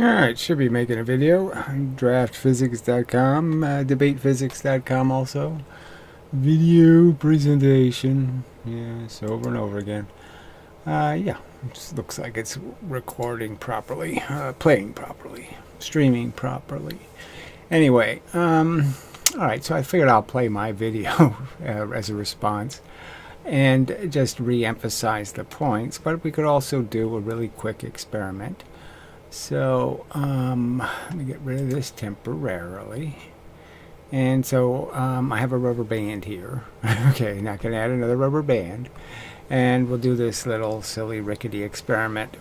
Alright, should be making a video. Draftphysics.com, debatephysics.com also. Video presentation. Yes, over and over again. Yeah, it just looks like it's recording properly, playing properly, streaming properly. Anyway, alright, so I figured I'll play my video as a response and just re-emphasize the points, but we could also do a really quick experiment. So let me get rid of this temporarily. And so I have a rubber band here. Okay, not going to add another rubber band. And we'll do this little silly rickety experiment.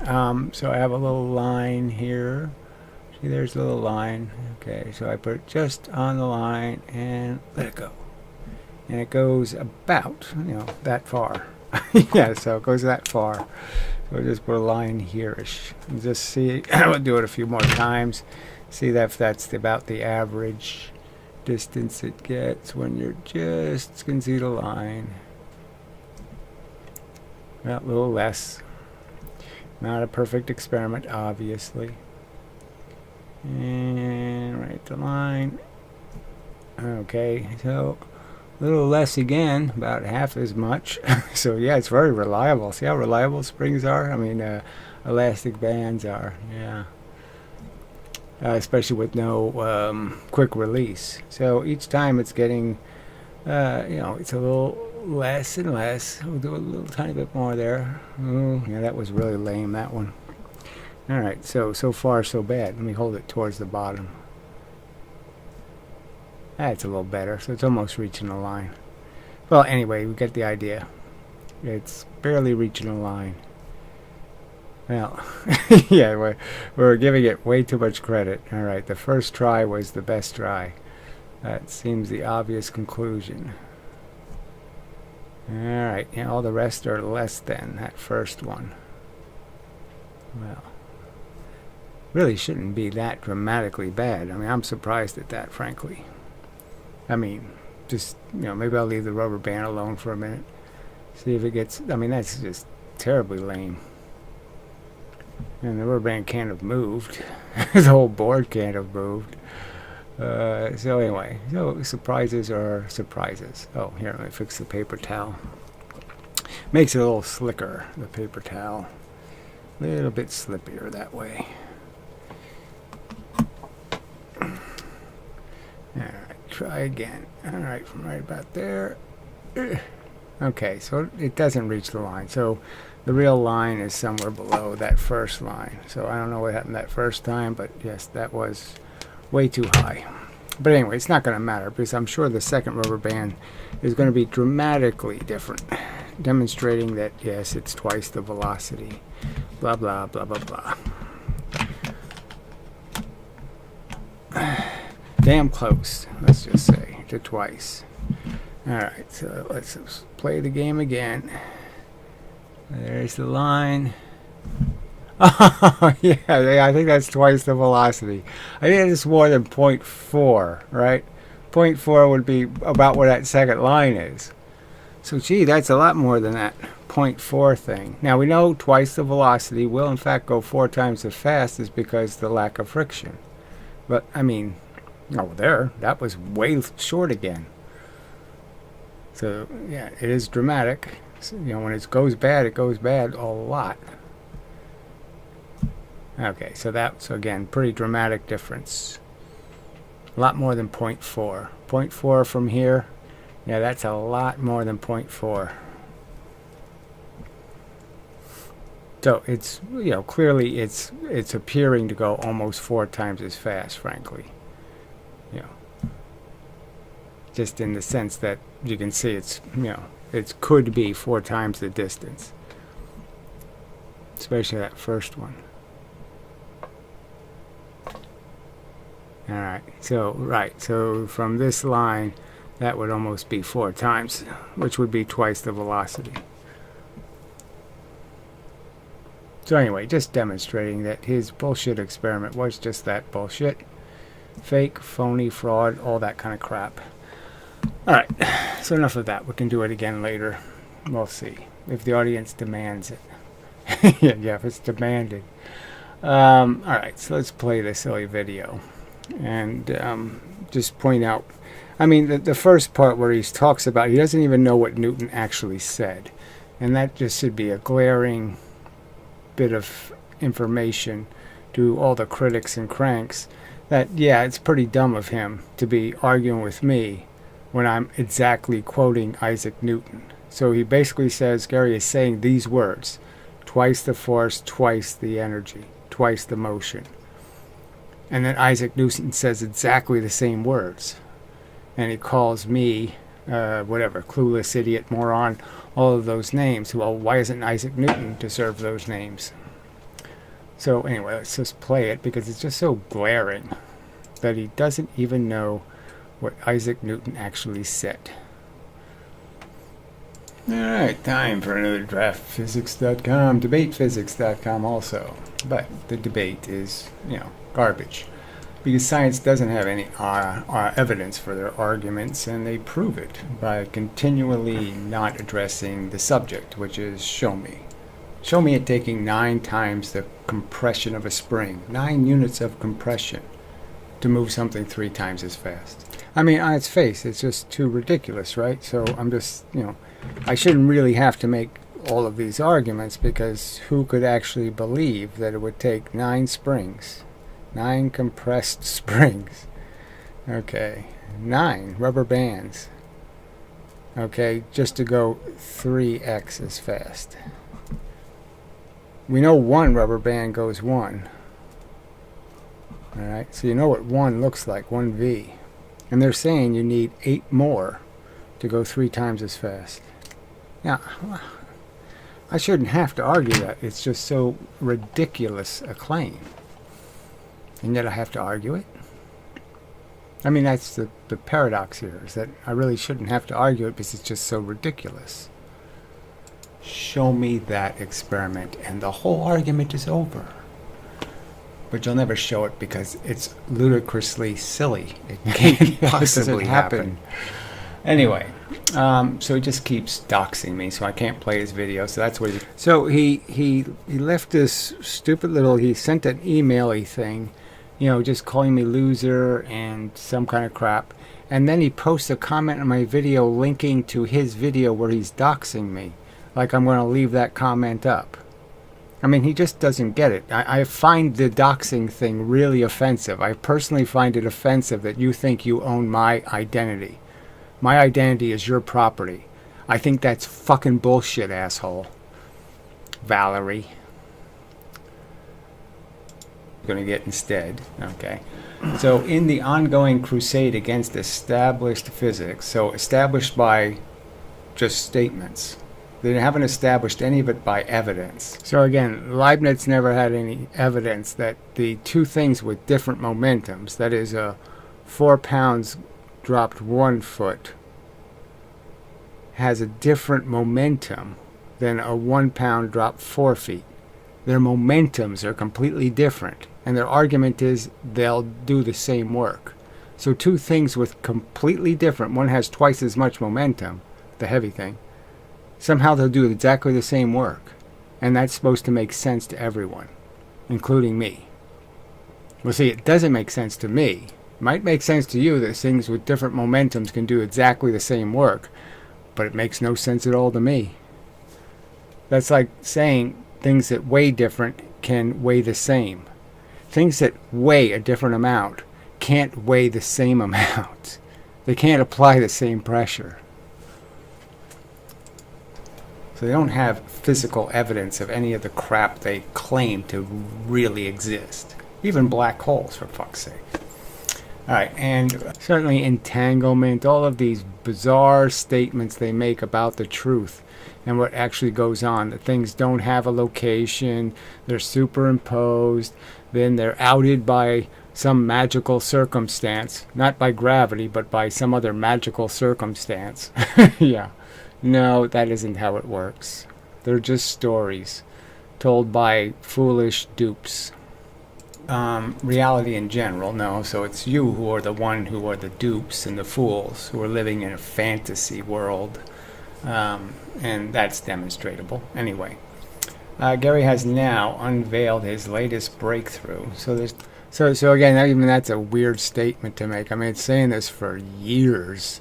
So I have a little line here. See, there's a little line. Okay, so I put it just on the line and let it go. And it goes about, that far. Yeah, so it goes that far. So just put a line here-ish. And just see, I'll do it a few more times. See that if that's about the average distance it gets when you're just can see the line. Well, a little less. Not a perfect experiment, obviously. And right the line. Okay, so a little less again, about half as much. So yeah, it's very reliable. See how reliable springs are? I mean, elastic bands are. Yeah. Especially with no quick release. So each time it's getting, it's a little less and less. We'll do a little tiny bit more there. Oh, yeah, that was really lame, that one. All right, so far so bad. Let me hold it towards the bottom. That's a little better, so it's almost reaching the line. Well, anyway, we get the idea. It's barely reaching the line. Well, yeah, we're giving it way too much credit. All right, the first try was the best try. That seems the obvious conclusion. All right, all the rest are less than that first one. Well, really shouldn't be that dramatically bad. I mean, I'm surprised at that, frankly. I mean, just, maybe I'll leave the rubber band alone for a minute. See if it gets, I mean, that's just terribly lame. And the rubber band can't have moved. The whole board can't have moved. So anyway, so surprises are surprises. Oh, here, let me fix the paper towel. Makes it a little slicker, the paper towel. A little bit slippier that way. Try again. Alright, from right about there. Okay, so it doesn't reach the line. So the real line is somewhere below that first line. So I don't know what happened that first time, but yes, that was way too high. But anyway, it's not going to matter because I'm sure the second rubber band is going to be dramatically different, demonstrating that, yes, it's twice the velocity. Blah, blah, blah, blah, blah. Damn close, let's just say, to twice. Alright, so let's play the game again. There's the line. Oh, yeah, I think that's twice the velocity. I think it's more than 0.4, right? 0.4 would be about where that second line is. So, gee, that's a lot more than that 0.4 thing. Now, we know twice the velocity will, in fact, go 4 times as fast is because of the lack of friction. But, I mean, that was way short again. So, yeah, it is dramatic. So, when it goes bad a lot. Okay, so again, pretty dramatic difference. A lot more than 0.4. 0.4 from here, yeah, that's a lot more than 0.4. So it's, clearly it's appearing to go almost 4 times as fast, frankly. Just in the sense that you can see it's, it could be 4 times the distance. Especially that first one. Alright, so from this line, that would almost be 4 times, which would be twice the velocity. So anyway, just demonstrating that his bullshit experiment was just that bullshit. Fake, phony, fraud, all that kind of crap. Alright, so enough of that. We can do it again later. We'll see if the audience demands it. Yeah, if it's demanded. Alright, so let's play the silly video. And just point out, I mean, the first part where he talks about, he doesn't even know what Newton actually said. And that just should be a glaring bit of information to all the critics and cranks that, yeah, it's pretty dumb of him to be arguing with me when I'm exactly quoting Isaac Newton. So he basically says, Gary is saying these words: twice the force, twice the energy, twice the motion. And then Isaac Newton says exactly the same words. And he calls me, whatever, clueless, idiot, moron, all of those names. Well, why isn't Isaac Newton deserve those names? So anyway, let's just play it, because it's just so glaring that he doesn't even know what Isaac Newton actually said. Alright, time for another draftphysics.com, debatephysics.com also. But the debate is, garbage. Because science doesn't have any evidence for their arguments, and they prove it by continually not addressing the subject, which is show me. Show me it taking 9 times the compression of a spring, 9 units of compression, to move something 3 times as fast. I mean, on its face, it's just too ridiculous, right? So I'm just, I shouldn't really have to make all of these arguments, because who could actually believe that it would take 9 springs, 9 compressed springs, okay, 9 rubber bands, okay, just to go 3x as fast. We know 1 rubber band goes 1. Alright, so you know what 1 looks like, 1V. And they're saying you need 8 more to go 3 times as fast. Now, I shouldn't have to argue that. It's just so ridiculous a claim. And yet I have to argue it? I mean, that's the paradox here, is that I really shouldn't have to argue it because it's just so ridiculous. Show me that experiment and the whole argument is over. But you'll never show it because it's ludicrously silly. It can't possibly happen. Anyway, so he just keeps doxing me, so I can't play his video. So that's what so he left this stupid little, he sent an email-y thing, just calling me loser and some kind of crap. And then he posts a comment on my video linking to his video where he's doxing me. Like I'm going to leave that comment up. I mean, he just doesn't get it. I find the doxing thing really offensive. I personally find it offensive that you think you own my identity. My identity is your property. I think that's fucking bullshit, asshole. Valerie. Going to get instead. Okay. So in the ongoing crusade against established physics, so established by just statements, they haven't established any of it by evidence. So again, Leibniz never had any evidence that the 2 things with different momentums, that is 4 pounds dropped 1 foot, has a different momentum than a 1 pound dropped 4 feet. Their momentums are completely different, and their argument is they'll do the same work. So 2 things with completely different, one has twice as much momentum, the heavy thing, somehow they'll do exactly the same work. And that's supposed to make sense to everyone, including me. Well, see, it doesn't make sense to me. It might make sense to you that things with different momentums can do exactly the same work, but it makes no sense at all to me. That's like saying things that weigh different can weigh the same. Things that weigh a different amount can't weigh the same amount. They can't apply the same pressure. So they don't have physical evidence of any of the crap they claim to really exist. Even black holes, for fuck's sake. Alright, and certainly entanglement, all of these bizarre statements they make about the truth and what actually goes on. That things don't have a location, they're superimposed, then they're outed by some magical circumstance. Not by gravity, but by some other magical circumstance. Yeah. No, that isn't how it works. They're just stories told by foolish dupes. Reality in general, no. So it's you who are the dupes and the fools who are living in a fantasy world. And that's demonstrable. Anyway, Gary has now unveiled his latest breakthrough. So again, even that's a weird statement to make. I mean, it's saying this for years,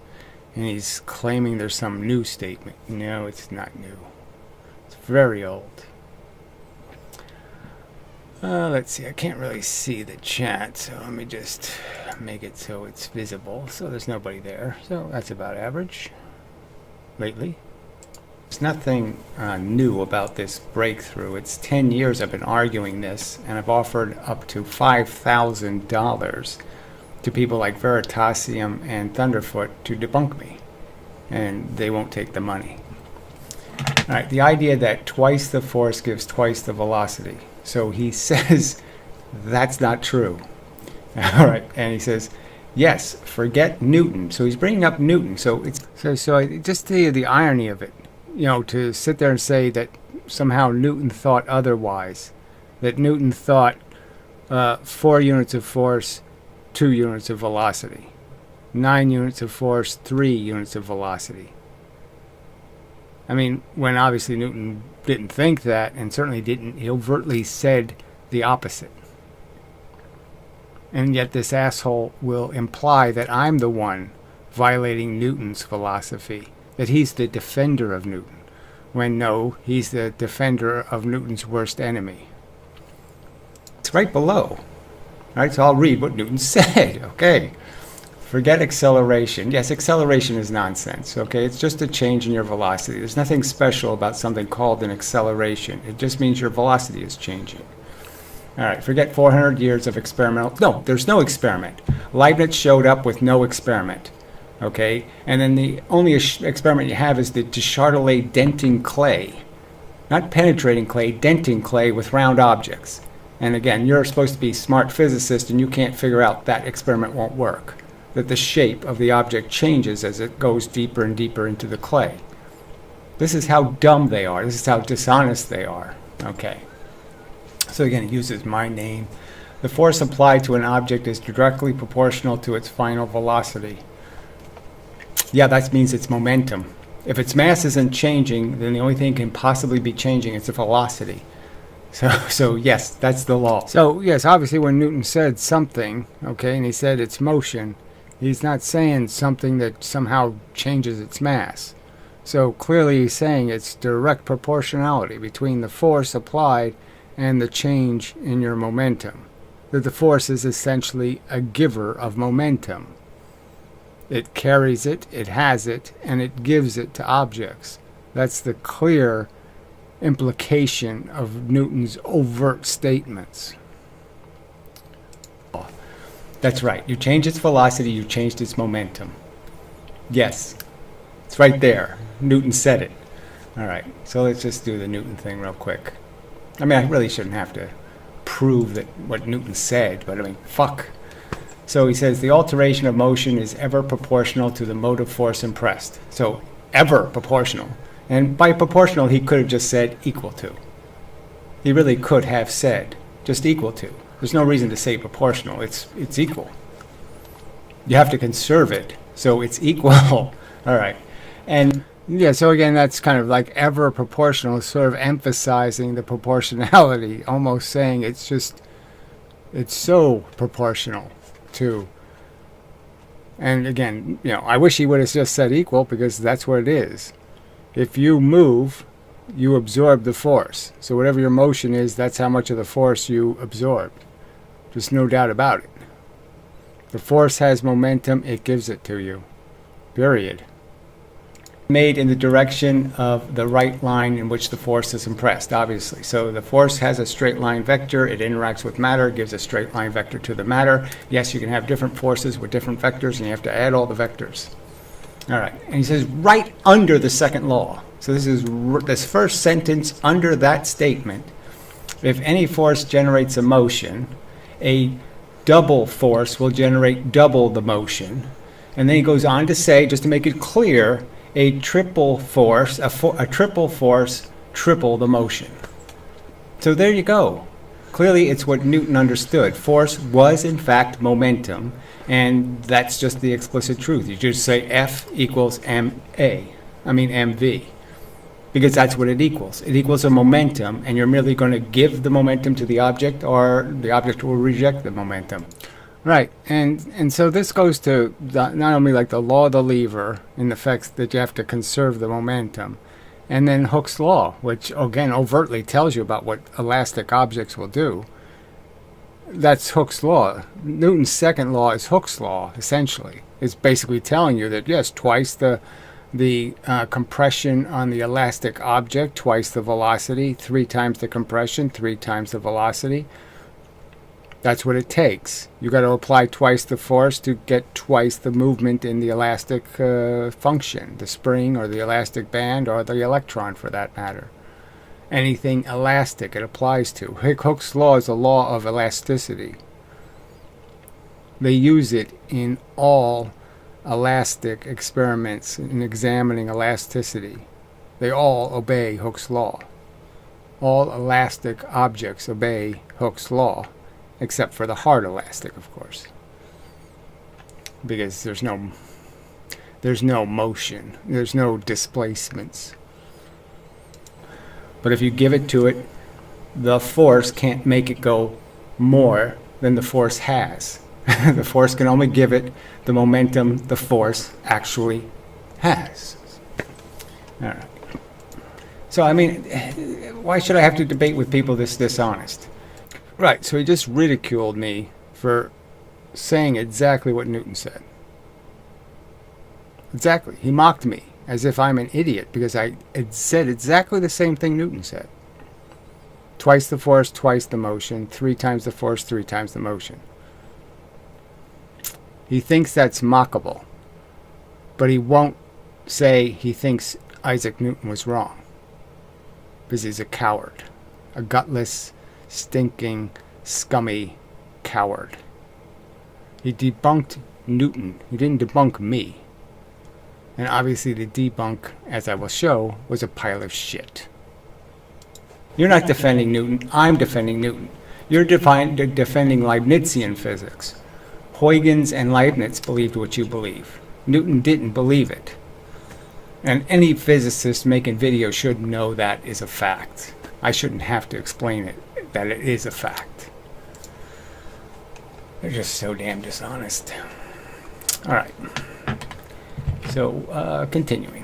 and he's claiming there's some new statement. No, it's not new. It's very old. Let's see. I can't really see the chat, so let me just make it so it's visible. So there's nobody there. So that's about average lately. There's nothing new about this breakthrough. It's 10 years I've been arguing this, and I've offered up to $5,000 to people like Veritasium and Thunderfoot to debunk me, and they won't take the money. All right, the idea that twice the force gives twice the velocity. So he says that's not true. All right, and he says, yes, forget Newton. So he's bringing up Newton. So I just tell you the irony of it. You know, to sit there and say that somehow Newton thought otherwise, that Newton thought 4 units of force, 2 units of velocity, 9 units of force, 3 units of velocity. I mean, when obviously Newton didn't think that, and certainly didn't, he overtly said the opposite. And yet this asshole will imply that I'm the one violating Newton's philosophy, that he's the defender of Newton, when no, he's the defender of Newton's worst enemy. It's right below. All right, so I'll read what Newton said. Okay. Forget acceleration. Yes, acceleration is nonsense. Okay, it's just a change in your velocity. There's nothing special about something called an acceleration. It just means your velocity is changing. All right, forget 400 years of experimental. No, there's no experiment. Leibniz showed up with no experiment. Okay, and then the only experiment you have is the de Châtelet denting clay. Not penetrating clay, denting clay with round objects. And again, you're supposed to be a smart physicist and you can't figure out that experiment won't work. That the shape of the object changes as it goes deeper and deeper into the clay. This is how dumb they are. This is how dishonest they are. Okay. So again, it uses my name. The force applied to an object is directly proportional to its final velocity. Yeah, that means its momentum. If its mass isn't changing, then the only thing can possibly be changing is the velocity. So yes, that's the law. So yes, obviously when Newton said something, okay, and he said it's motion, he's not saying something that somehow changes its mass. So clearly he's saying it's direct proportionality between the force applied and the change in your momentum. That the force is essentially a giver of momentum. It carries it, it has it, and it gives it to objects. That's the clear implication of Newton's overt statements. That's right. You change its velocity, you changed its momentum. Yes, it's right there. Newton said it. All right, so let's just do the Newton thing real quick. I mean, I really shouldn't have to prove that what Newton said, but I mean, fuck. So he says the alteration of motion is ever proportional to the motive force impressed. So ever proportional. And by proportional, he could have just said equal to. He really could have said just equal to. There's no reason to say proportional. It's equal. You have to conserve it, so it's equal. All right. And yeah, so again, that's kind of like ever proportional, sort of emphasizing the proportionality, almost saying it's so proportional to. And again, you know, I wish he would have just said equal, because that's what it is. If you move, you absorb the force. So whatever your motion is, that's how much of the force you absorb. Just no doubt about it. The force has momentum, it gives it to you. Period. Made in the direction of the right line in which the force is impressed, obviously. So the force has a straight line vector, it interacts with matter, gives a straight line vector to the matter. Yes, you can have different forces with different vectors, and you have to add all the vectors. All right, and he says right under the second law. So this is this first sentence under that statement. If any force generates a motion, a double force will generate double the motion. And then he goes on to say, just to make it clear, a triple force, a triple force, triple the motion. So there you go. Clearly, it's what Newton understood. Force was, in fact, momentum, and that's just the explicit truth. You just say F equals mv. because that's what it equals. It equals a momentum, and you're merely going to give the momentum to the object, or the object will reject the momentum. Right, and so this goes to not only like the law of the lever in the fact that you have to conserve the momentum, and then Hooke's law, which again overtly tells you about what elastic objects will do. That's Hooke's law. Newton's second law is Hooke's law, essentially. It's basically telling you that, yes, twice the compression on the elastic object, twice the velocity, 3 times the compression, 3 times the velocity. That's what it takes. You got to apply twice the force to get twice the movement in the elastic function, the spring or the elastic band or the electron for that matter. Anything elastic it applies to. Hooke's law is a law of elasticity. They use it in all elastic experiments in examining elasticity. They all obey Hooke's law. All elastic objects obey Hooke's law, except for the hard elastic, of course, because there's no motion, there's no displacements. But if you give it to it, the force can't make it go more than the force has. The force can only give it the momentum the force actually has. All right. So, I mean, why should I have to debate with people this dishonest? Right, so he just ridiculed me for saying exactly what Newton said. Exactly. He mocked me as if I'm an idiot because I had said exactly the same thing Newton said. Twice the force, twice the motion, 3 times the force, 3 times the motion. He thinks that's mockable, but he won't say he thinks Isaac Newton was wrong, because he's a coward, a gutless, stinking, scummy coward. He debunked Newton. He didn't debunk me. And obviously the debunk, as I will show, was a pile of shit. You're not defending Newton. I'm defending Newton. You're defending Leibnizian physics. Huygens and Leibniz believed what you believe. Newton didn't believe it. And any physicist making videos should know that is a fact. I shouldn't have to explain it, that it is a fact. They're just so damn dishonest. All right. So, continuing.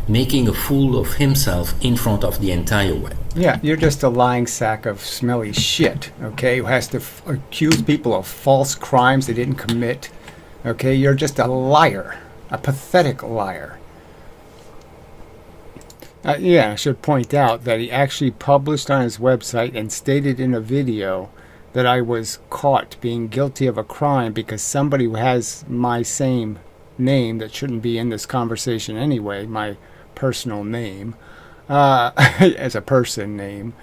Making a fool of himself in front of the entire web. Yeah, you're just a lying sack of smelly shit, okay, who has to accuse people of false crimes they didn't commit. Okay, you're just a liar, a pathetic liar. Yeah, I should point out that he actually published on his website and stated in a video that I was caught being guilty of a crime because somebody who has my same name that shouldn't be in this conversation anyway, my personal name, as a person name,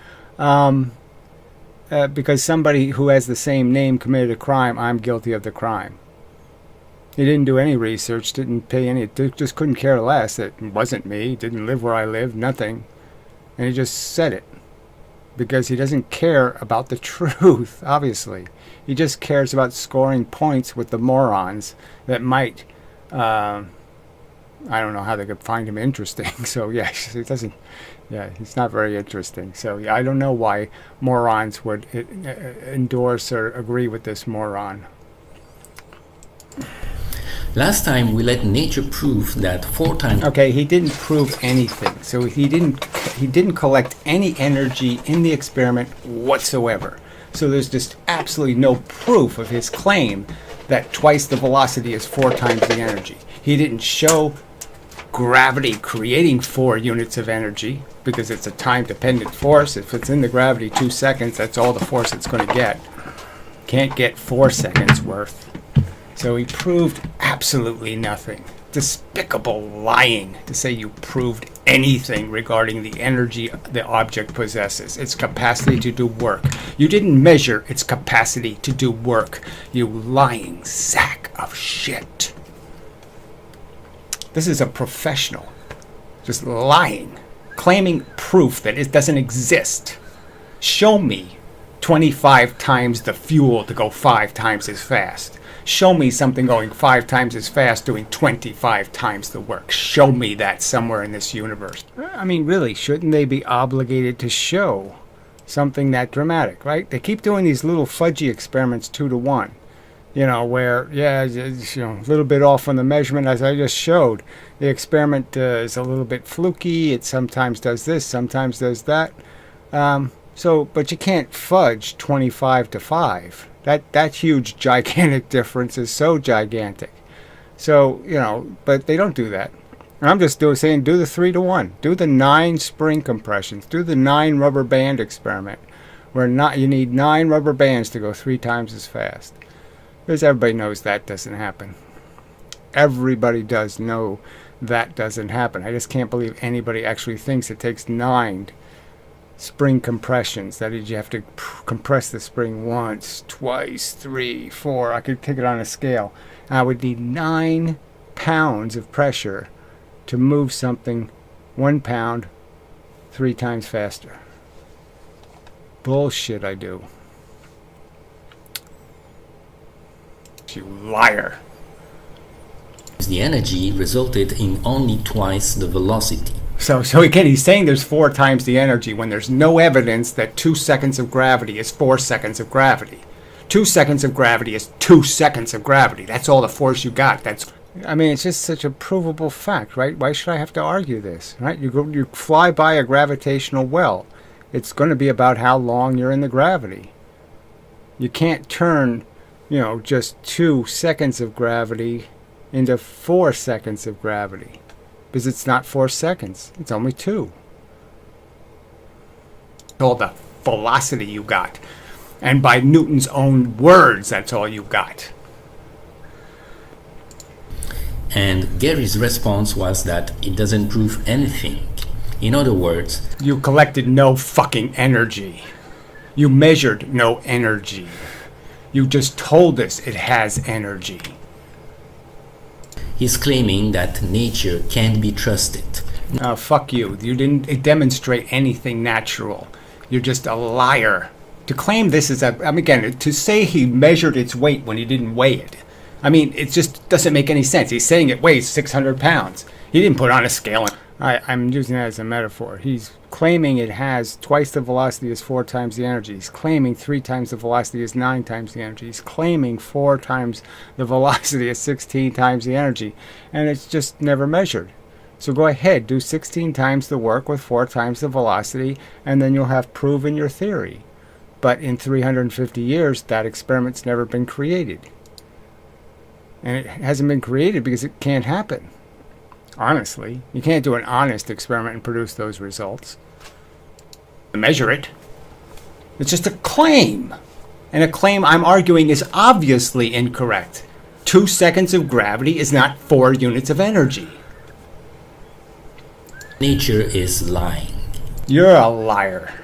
because somebody who has the same name committed a crime, I'm guilty of the crime. He didn't do any research, didn't pay any, just couldn't care less. It wasn't me, didn't live where I lived, nothing. And he just said it. Because he doesn't care about the truth, obviously. He just cares about scoring points with the morons that might, I don't know how they could find him interesting. So, yeah, it doesn't, yeah, he's not very interesting. So, yeah, I don't know why morons would endorse or agree with this moron. Last time we let nature prove that 4 times... Okay, he didn't prove anything. So he didn't collect any energy in the experiment whatsoever. So there's just absolutely no proof of his claim that twice the velocity is 4 times the energy. He didn't show gravity creating 4 units of energy because it's a time-dependent force. If it's in the gravity 2 seconds, that's all the force it's going to get. Can't get 4 seconds worth. So he proved absolutely nothing. Despicable lying to say you proved anything regarding the energy the object possesses, its capacity to do work. You didn't measure its capacity to do work, you lying sack of shit. This is a professional just lying, claiming proof that it doesn't exist. Show me 25 times the fuel to go 5 times as fast. Show me something going 5 times as fast doing 25 times the work. Show me that somewhere in this universe. I mean, really, shouldn't they be obligated to show something that dramatic, right? They keep doing these little fudgy experiments 2 to 1. You know, where, yeah, it's, you know, a little bit off on the measurement, as I just showed. The experiment is a little bit fluky. It sometimes does this, sometimes does that. But you can't fudge 25 to 5. That huge, gigantic difference is so gigantic. So, you know, but they don't do that. And I'm just saying, do the 3 to 1. Do the 9 spring compressions. Do the 9 rubber band experiment, where you need 9 rubber bands to go 3 times as fast. Because everybody knows that doesn't happen. Everybody does know that doesn't happen. I just can't believe anybody actually thinks it takes 9 spring compressions. That is, you have to compress the spring once, twice, 3, 4. I could take it on a scale. And I would need 9 pounds of pressure to move something 1 pound 3 times faster. Bullshit, I do. You liar. The energy resulted in only twice the velocity. So again, he's saying there's 4 times the energy when there's no evidence that 2 seconds of gravity is 4 seconds of gravity. 2 seconds of gravity is 2 seconds of gravity. That's all the force you got. I mean, it's just such a provable fact, right? Why should I have to argue this, right? You fly by a gravitational well. It's going to be about how long you're in the gravity. You can't turn, you know, just 2 seconds of gravity into 4 seconds of gravity, because it's not 4 seconds, it's only 2. All the velocity you got, and by Newton's own words, that's all you got. And Gary's response was that it doesn't prove anything. In other words, you collected no fucking energy. You measured no energy. You just told us it has energy. He's claiming that nature can't be trusted. Fuck you. You didn't demonstrate anything natural. You're just a liar. To claim this is again, to say he measured its weight when he didn't weigh it. I mean, it just doesn't make any sense. He's saying it weighs 600 pounds. He didn't put on a scale. I'm using that as a metaphor. He's claiming it has twice the velocity is 4 times the energy. He's claiming 3 times the velocity is 9 times the energy. He's claiming 4 times the velocity is 16 times the energy. And it's just never measured. So go ahead, do 16 times the work with 4 times the velocity, and then you'll have proven your theory. But in 350 years, that experiment's never been created. And it hasn't been created because it can't happen. Honestly, you can't do an honest experiment and produce those results. Measure it. It's just a claim. And a claim I'm arguing is obviously incorrect. 2 seconds of gravity is not 4 units of energy. Nature is lying. You're a liar.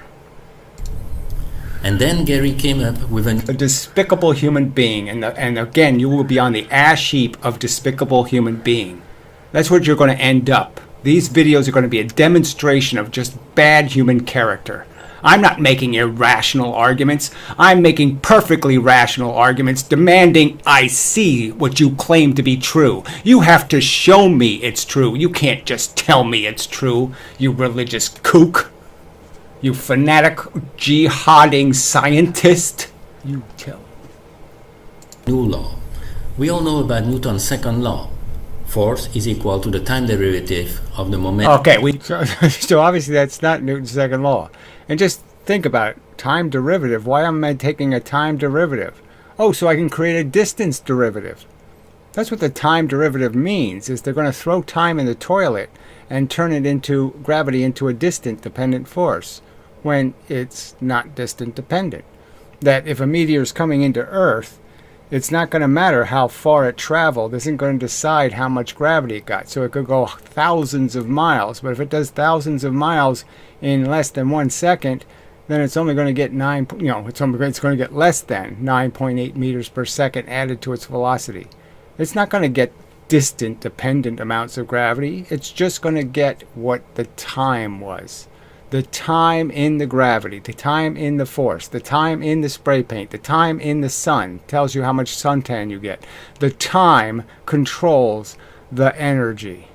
And then Gary came up with a despicable human being. And again, you will be on the ash heap of despicable human being. That's what you're going to end up. These videos are going to be a demonstration of just bad human character. I'm not making irrational arguments. I'm making perfectly rational arguments demanding I see what you claim to be true. You have to show me it's true. You can't just tell me it's true, you religious kook. You fanatic, jihading scientist. You tell. New law. We all know about Newton's second law. Force is equal to the time derivative of the momentum. Okay, so obviously that's not Newton's second law. And just think about it. Time derivative. Why am I taking a time derivative? Oh, so I can create a distance derivative. That's what the time derivative means, is they're going to throw time in the toilet and turn it into gravity into a distant dependent force when it's not distant dependent. That if a meteor is coming into Earth, it's not going to matter how far it traveled. It isn't going to decide how much gravity it got. So it could go thousands of miles. But if it does thousands of miles in less than 1 second, then it's only going to get it's going to get less than 9.8 meters per second added to its velocity. It's not going to get distant dependent amounts of gravity. It's just going to get what the time was. The time in the gravity, the time in the force, the time in the spray paint, the time in the sun tells you how much suntan you get. The time controls the energy.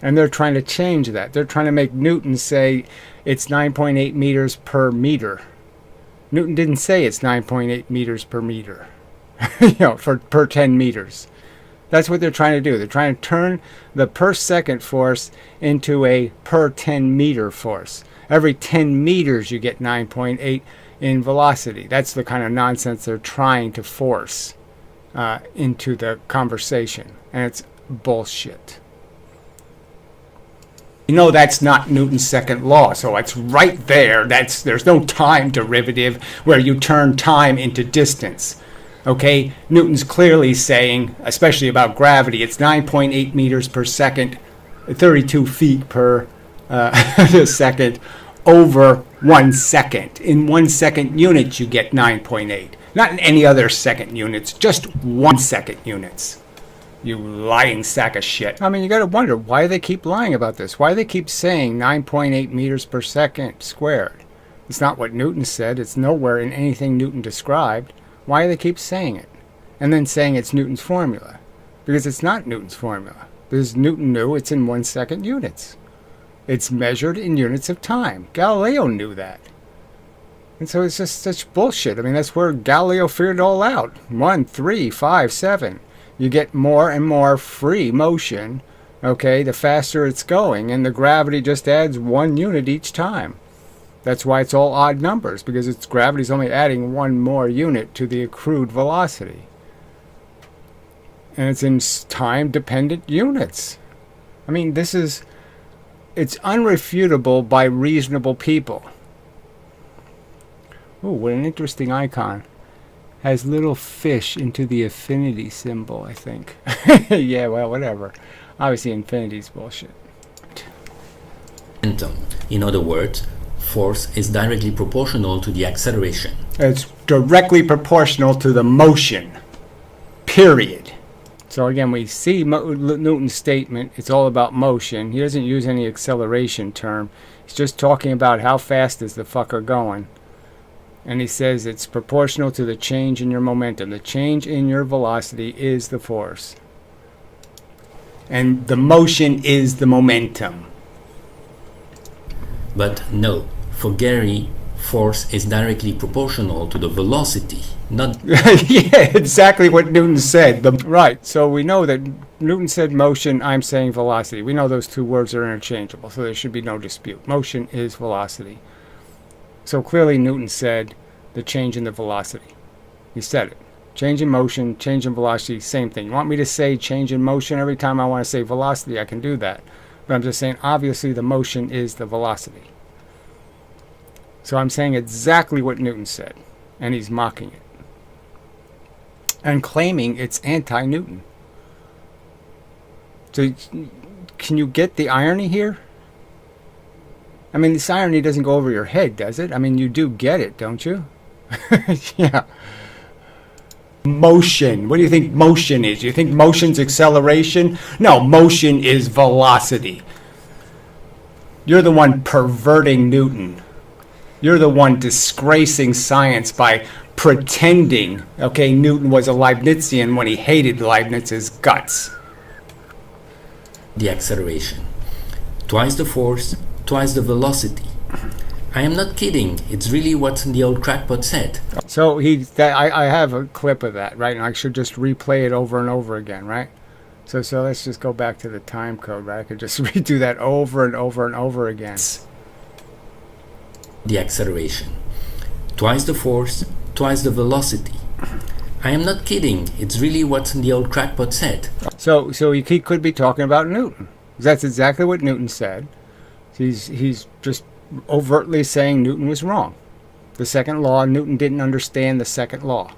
And they're trying to change that. They're trying to make Newton say it's 9.8 meters per meter. Newton didn't say it's 9.8 meters per meter, per 10 meters. That's what they're trying to do. They're trying to turn the per second force into a per 10 meter force. Every 10 meters you get 9.8 in velocity. That's the kind of nonsense they're trying to force into the conversation. And it's bullshit. That's not Newton's second law, so it's right there. There's no time derivative where you turn time into distance. Okay, Newton's clearly saying, especially about gravity, it's 9.8 meters per second, 32 feet per second over 1 second. In 1 second units, you get 9.8. Not in any other second units, just 1 second units. You lying sack of shit. I mean, you got to wonder why they keep lying about this. Why they keep saying 9.8 meters per second squared. It's not what Newton said. It's nowhere in anything Newton described. Why do they keep saying it? And then saying it's Newton's formula. Because it's not Newton's formula. Because Newton knew it's in 1 second units. It's measured in units of time. Galileo knew that. And so it's just such bullshit. I mean, that's where Galileo figured it all out. 1, 3, 5, 7. You get more and more free motion, okay, the faster it's going. And the gravity just adds 1 unit each time. That's why it's all odd numbers, because gravity's only adding 1 more unit to the accrued velocity. And it's in time-dependent units. I mean, it's unrefutable by reasonable people. Ooh, what an interesting icon. Has little fish into the affinity symbol, I think. Yeah, well, whatever. Obviously, infinity's bullshit. Momentum. In other words, force is directly proportional to the acceleration. It's directly proportional to the motion. Period. So again, we see Newton's statement. It's all about motion. He doesn't use any acceleration term. He's just talking about how fast is the fucker going. And he says it's proportional to the change in your momentum. The change in your velocity is the force. And the motion is the momentum. But no, for Gary, force is directly proportional to the velocity, not... Yeah, exactly what Newton said. Right, so we know that Newton said motion, I'm saying velocity. We know those two words are interchangeable, so there should be no dispute. Motion is velocity. So clearly Newton said the change in the velocity. He said it. Change in motion, change in velocity, same thing. You want me to say change in motion every time I want to say velocity, I can do that. But I'm just saying, obviously the motion is the velocity. So I'm saying exactly what Newton said. And he's mocking it. And claiming it's anti-Newton. So can you get the irony here? I mean, this irony doesn't go over your head, does it? I mean, you do get it, don't you? Yeah. Motion. What do you think motion is? You think motion's acceleration? No, motion is velocity. You're the one perverting Newton. You're the one disgracing science by pretending, okay, Newton was a Leibnizian when he hated Leibniz's guts. The acceleration. Twice the force, twice the velocity. I am not kidding. It's really what the old crackpot said. So I have a clip of that, right? And I should just replay it over and over again, right? So let's just go back to the time code, right? I could just redo that over and over and over again. The acceleration. Twice the force, twice the velocity. I am not kidding. It's really what the old crackpot said. So he could be talking about Newton. That's exactly what Newton said. He's just overtly saying Newton was wrong. The second law, Newton didn't understand the second law.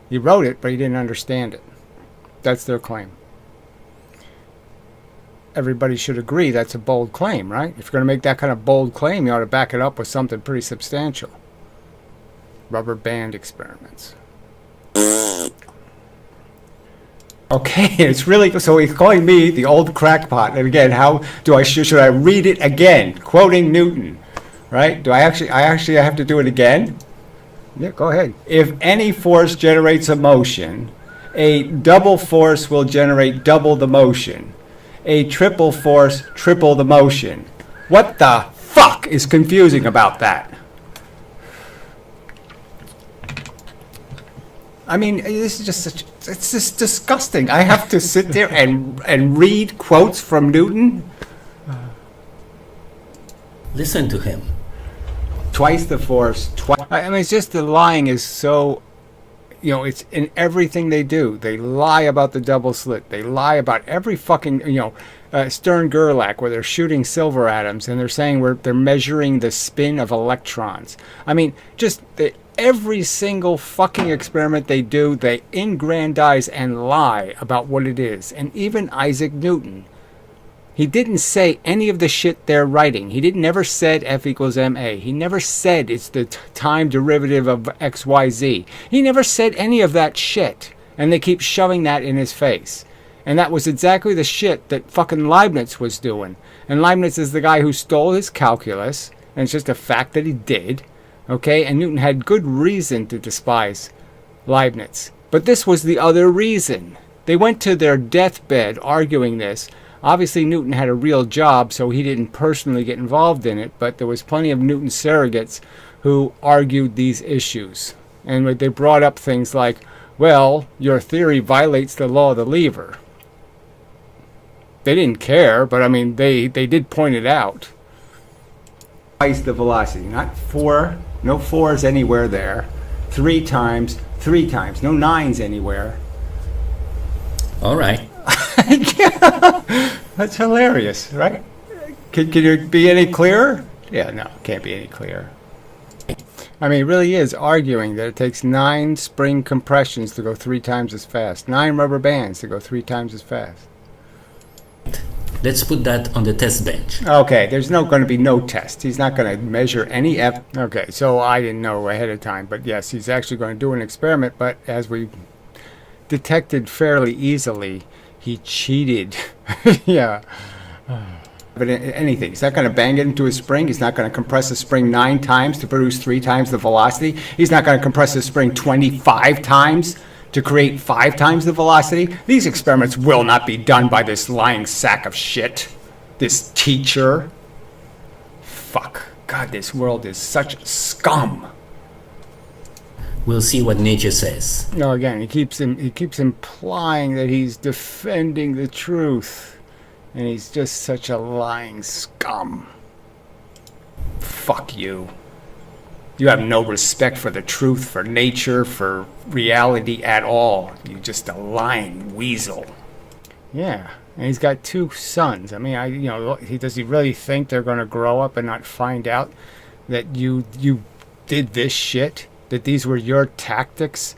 He wrote it, but he didn't understand it. That's their claim. Everybody should agree that's a bold claim, right? If you're going to make that kind of bold claim, you ought to back it up with something pretty substantial. Rubber band experiments. Okay, it's really, so he's calling me the old crackpot. And again, how do should I read it again? Quoting Newton, right? I actually have to do it again? Yeah, go ahead. If any force generates a motion, a double force will generate double the motion. A triple force, triple the motion. What the fuck is confusing about that? I mean, this is just it's just disgusting. I have to sit there and read quotes from Newton. Listen to him. Twice the force, I mean, it's just the lying is so, it's in everything they do. They lie about the double slit. They lie about every fucking, Stern Gerlach, where they're shooting silver atoms and they're saying they're measuring the spin of electrons. I mean, just every single fucking experiment they do, they aggrandize and lie about what it is. And even Isaac Newton, he didn't say any of the shit they're writing. He never said F equals ma. He never said it's the time derivative of xyz. He never said any of that shit. And they keep shoving that in his face. And that was exactly the shit that fucking Leibniz was doing. And Leibniz is the guy who stole his calculus. And it's just a fact that he did. Okay, and Newton had good reason to despise Leibniz. But this was the other reason. They went to their deathbed arguing this. Obviously, Newton had a real job, so he didn't personally get involved in it, but there was plenty of Newton surrogates who argued these issues. And they brought up things like, well, your theory violates the law of the lever. They didn't care, but I mean, they did point it out. Twice the velocity, not 4. No 4s anywhere there. 3 times, no 9s anywhere. All right. Yeah, that's hilarious, right? Can it be any clearer? Yeah, no, it can't be any clearer. I mean, it really is arguing that it takes 9 spring compressions to go 3 times as fast. 9 rubber bands to go 3 times as fast. Let's put that on the test bench. Okay, there's going to be no test. He's not going to measure any Okay, so I didn't know ahead of time, but yes, he's actually going to do an experiment, but as we detected fairly easily, he cheated. Yeah. But anything, he's not going to bang it into a spring. He's not going to compress a spring 9 times to produce 3 times the velocity. He's not going to compress a spring 25 times to create 5 times the velocity. These experiments will not be done by this lying sack of shit. This teacher. Fuck. God, this world is such scum. We'll see what nature says. No, again, he keeps implying that he's defending the truth. And he's just such a lying scum. Fuck you. You have no respect for the truth, for nature, for reality at all. You're just a lying weasel. Yeah, and he's got 2 sons. I mean, does he really think they're going to grow up and not find out that you did this shit? That these were your tactics?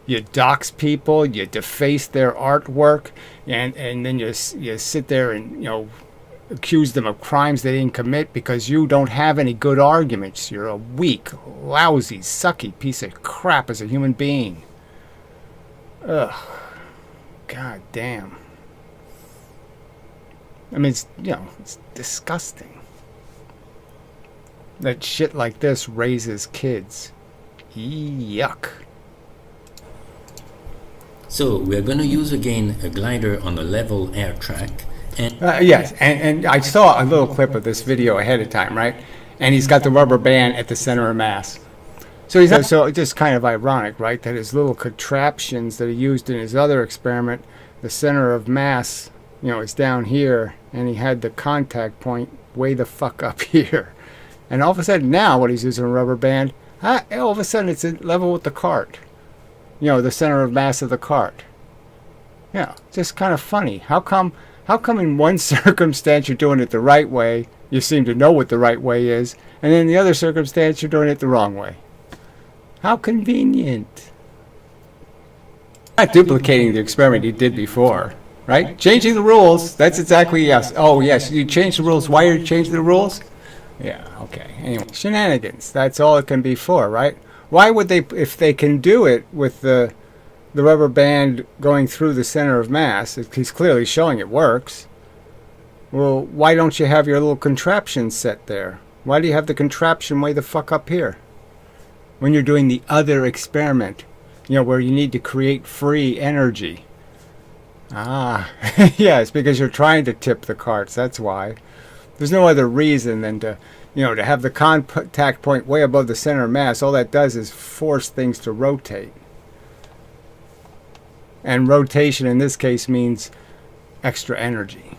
You dox people, you deface their artwork, and then you sit there and, accuse them of crimes they didn't commit because you don't have any good arguments. You're a weak, lousy, sucky piece of crap as a human being. Ugh. God damn. I mean, it's disgusting. That shit like this raises kids. Yuck. So we're going to use again a glider on a level air track. And yes, and I saw a little clip of this video ahead of time, right? And he's got the rubber band at the center of mass. So it's just kind of ironic, right? That his little contraptions that he used in his other experiment, the center of mass, is down here, and he had the contact point way the fuck up here. And all of a sudden now, when he's using a rubber band, all of a sudden it's level with the cart. The center of mass of the cart. Yeah, just kind of funny. How come in one circumstance you're doing it the right way, you seem to know what the right way is, and in the other circumstance you're doing it the wrong way? How convenient. Not duplicating the experiment he did before, right? Changing the rules, that's exactly, yes. Oh, yes, you changed the rules. Why are you changing the rules? Yeah, okay. Anyway, shenanigans, that's all it can be for, right? Why would they, if they can do it with the the rubber band going through the center of mass. He's clearly showing it works. Well, why don't you have your little contraption set there? Why do you have the contraption way the fuck up here? When you're doing the other experiment, you know, where you need to create free energy. Ah, yes, because you're trying to tip the carts, that's why. There's no other reason than to, you know, to have the contact point way above the center of mass. All that does is force things to rotate. And rotation in this case means extra energy.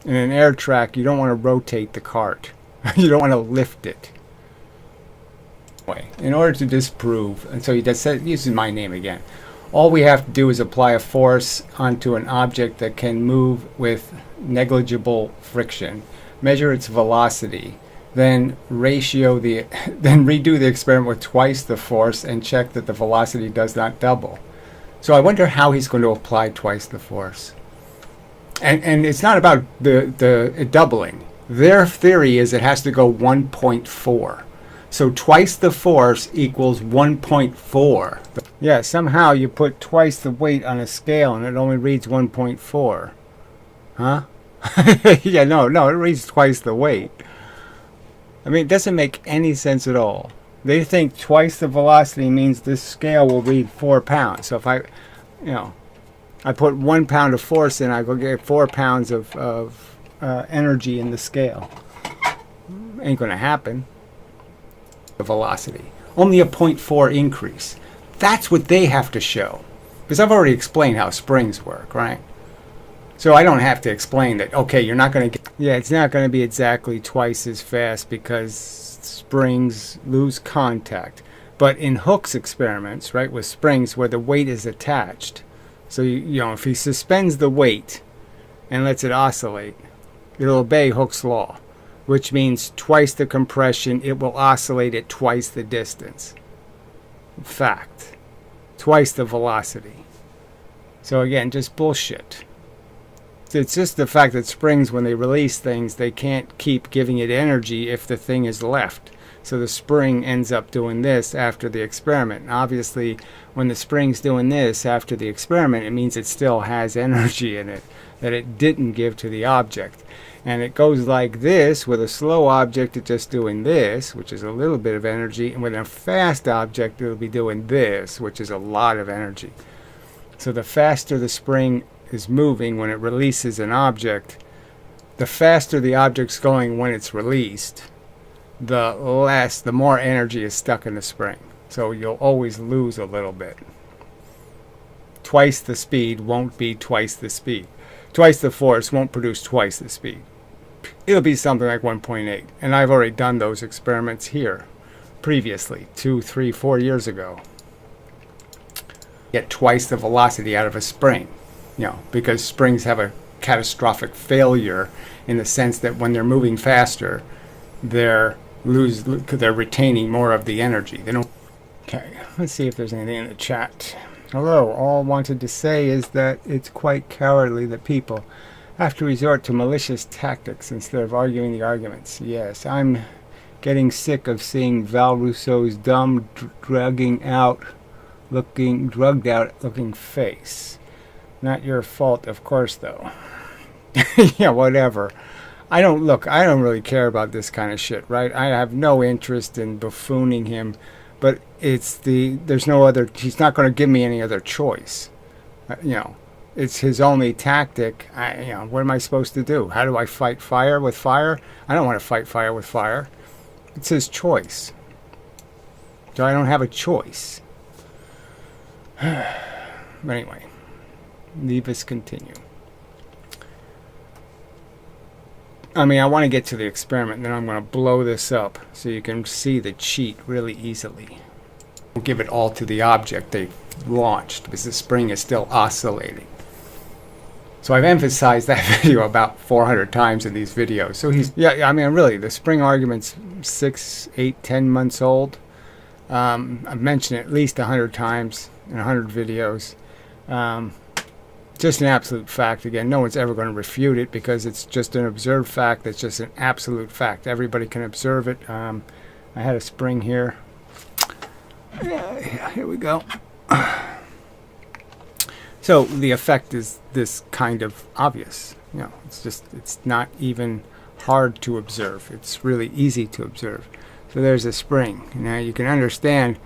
In an air track, you don't want to rotate the cart. You don't want to lift it. In order to disprove, and so he uses my name again, all we have to do is apply a force onto an object that can move with negligible friction, measure its velocity, then redo the experiment with twice the force and check that the velocity does not double. So I wonder how he's going to apply twice the force. And it's not about the doubling. Their theory is it has to go 1.4. So twice the force equals 1.4. Yeah, somehow you put twice the weight on a scale and it only reads 1.4. Huh? Yeah, no, it reads twice the weight. I mean, it doesn't make any sense at all. They think twice the velocity means this scale will read 4 pounds. So if I put 1 pound of force in, I go get 4 pounds of energy in the scale. Ain't going to happen. The velocity. Only a 0.4 increase. That's what they have to show. Because I've already explained how springs work, right? So I don't have to explain that, okay, you're not going to get... Yeah, it's not going to be exactly twice as fast because springs lose contact. But in Hooke's experiments, right, with springs where the weight is attached, so, you know, if he suspends the weight and lets it oscillate, it'll obey Hooke's law, which means twice the compression, it will oscillate at twice the distance. Fact. Twice the velocity. So again, just bullshit. It's just the fact that springs, when they release things, they can't keep giving it energy if the thing is left. So the spring ends up doing this after the experiment. And obviously, when the spring's doing this after the experiment, it means it still has energy in it that it didn't give to the object. And it goes like this. With a slow object, it's just doing this, which is a little bit of energy. And with a fast object, it'll be doing this, which is a lot of energy. So the faster the spring is moving when it releases an object, the faster the object's going when it's released, the more energy is stuck in the spring. So you'll always lose a little bit. Twice the speed won't be twice the speed. Twice the force won't produce twice the speed. It'll be something like 1.8. And I've already done those experiments here previously, 2, 3, 4 years ago. Get twice the velocity out of a spring, you know, because springs have a catastrophic failure in the sense that when they're moving faster, they're retaining more of the energy. They don't. Okay, let's see if there's anything in the chat. Hello, all wanted to say is that it's quite cowardly that people have to resort to malicious tactics instead of arguing the arguments. Yes, I'm getting sick of seeing Val Rousseau's dumb, drugged out looking face. Not your fault, of course, though. Yeah, whatever. I don't really care about this kind of shit, right? I have no interest in buffooning him, but there's no other, he's not going to give me any other choice. It's his only tactic. What am I supposed to do? How do I fight fire with fire? I don't want to fight fire with fire. It's his choice. So I don't have a choice. But anyway, leave us continue. I want to get to the experiment, then I'm going to blow this up so you can see the cheat really easily. We'll give it all to the object they launched because the spring is still oscillating. So I've emphasized that video about 400 times in these videos. So really, the spring argument's 6, 8, 10 months old. I've mentioned it at least 100 times in 100 videos. Just an absolute fact. Again, no one's ever going to refute it because it's just an observed fact. That's just an absolute fact. Everybody can observe it. I had a spring here. Yeah, here we go. So the effect is this kind of obvious. You know, it's not even hard to observe. It's really easy to observe. So there's a spring. Now you can understand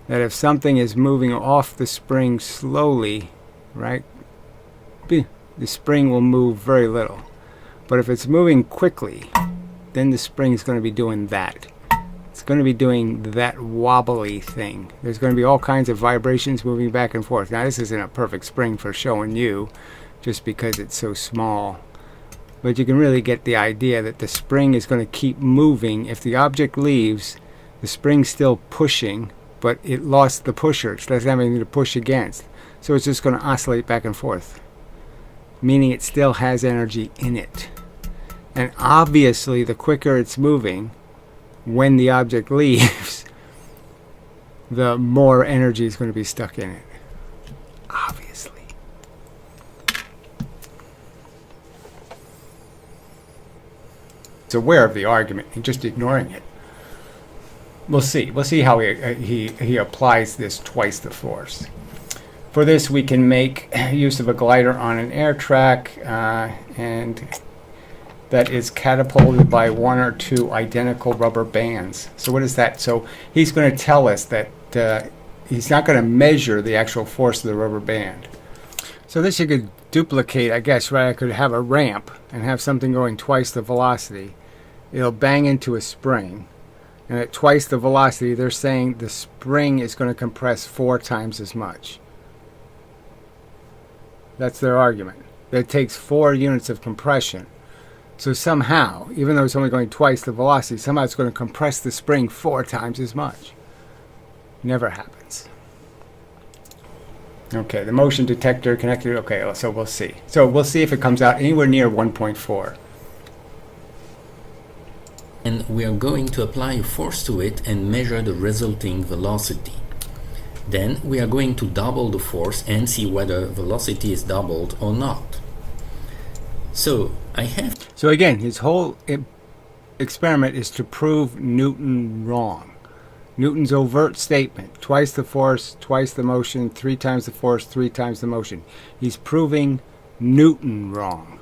that if something is moving off the spring slowly, right, the spring will move very little. But if it's moving quickly, then the spring is going to be doing that. It's going to be doing that wobbly thing. There's going to be all kinds of vibrations moving back and forth. Now this isn't a perfect spring for showing you, just because it's so small. But you can really get the idea that the spring is going to keep moving. If the object leaves, the spring's still pushing, but it lost the pusher. It doesn't have anything to push against. So it's just going to oscillate back and forth, meaning it still has energy in it. And obviously, the quicker it's moving, when the object leaves, the more energy is going to be stuck in it. Obviously. It's aware of the argument and just ignoring it. We'll see. We'll see how he applies this twice the force. For this, we can make use of a glider on an air track, and that is catapulted by one or two identical rubber bands. So what is that? So he's going to tell us that he's not going to measure the actual force of the rubber band. So this you could duplicate, I guess, right? I could have a ramp and have something going twice the velocity. It'll bang into a spring. And at twice the velocity, they're saying the spring is going to compress 4 times as much. That's their argument. That it takes 4 units of compression. So somehow, even though it's only going twice the velocity, somehow it's going to compress the spring 4 times as much. Never happens. Okay, the motion detector connected. Okay, so we'll see. So we'll see if it comes out anywhere near 1.4. And we are going to apply a force to it and measure the resulting velocity. Then we are going to double the force and see whether velocity is doubled or not. So So again, his whole experiment is to prove Newton wrong. Newton's overt statement: twice the force, twice the motion, 3 times the force, 3 times the motion. He's proving Newton wrong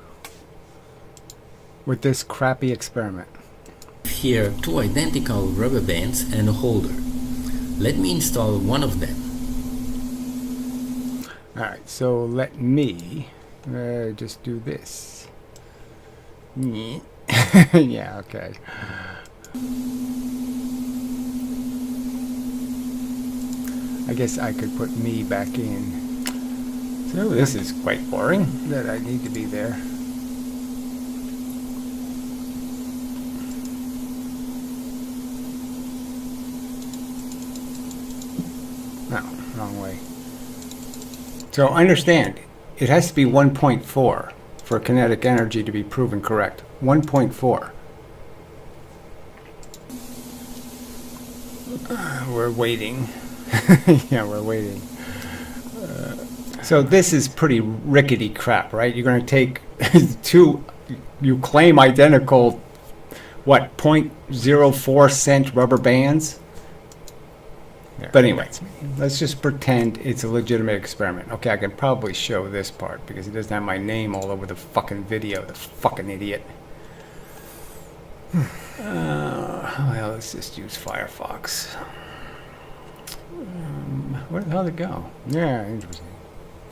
with this crappy experiment. Here 2 identical rubber bands and a holder. Let me install one of them. Alright, so let me just do this. Yeah, okay. I guess I could put me back in. So this is quite boring that I need to be there. No, wrong way. So understand, it has to be 1.4 for kinetic energy to be proven correct. 1.4. We're waiting. Yeah, we're waiting. So this is pretty rickety crap, right? You're going to take 2, you claim identical, what, 0.04 cent rubber bands? Yeah, but anyway, let's just pretend it's a legitimate experiment. Okay, I can probably show this part because it doesn't have my name all over the fucking video, the fucking idiot. Well, let's just use Firefox. Where the hell did it go? Yeah, interesting.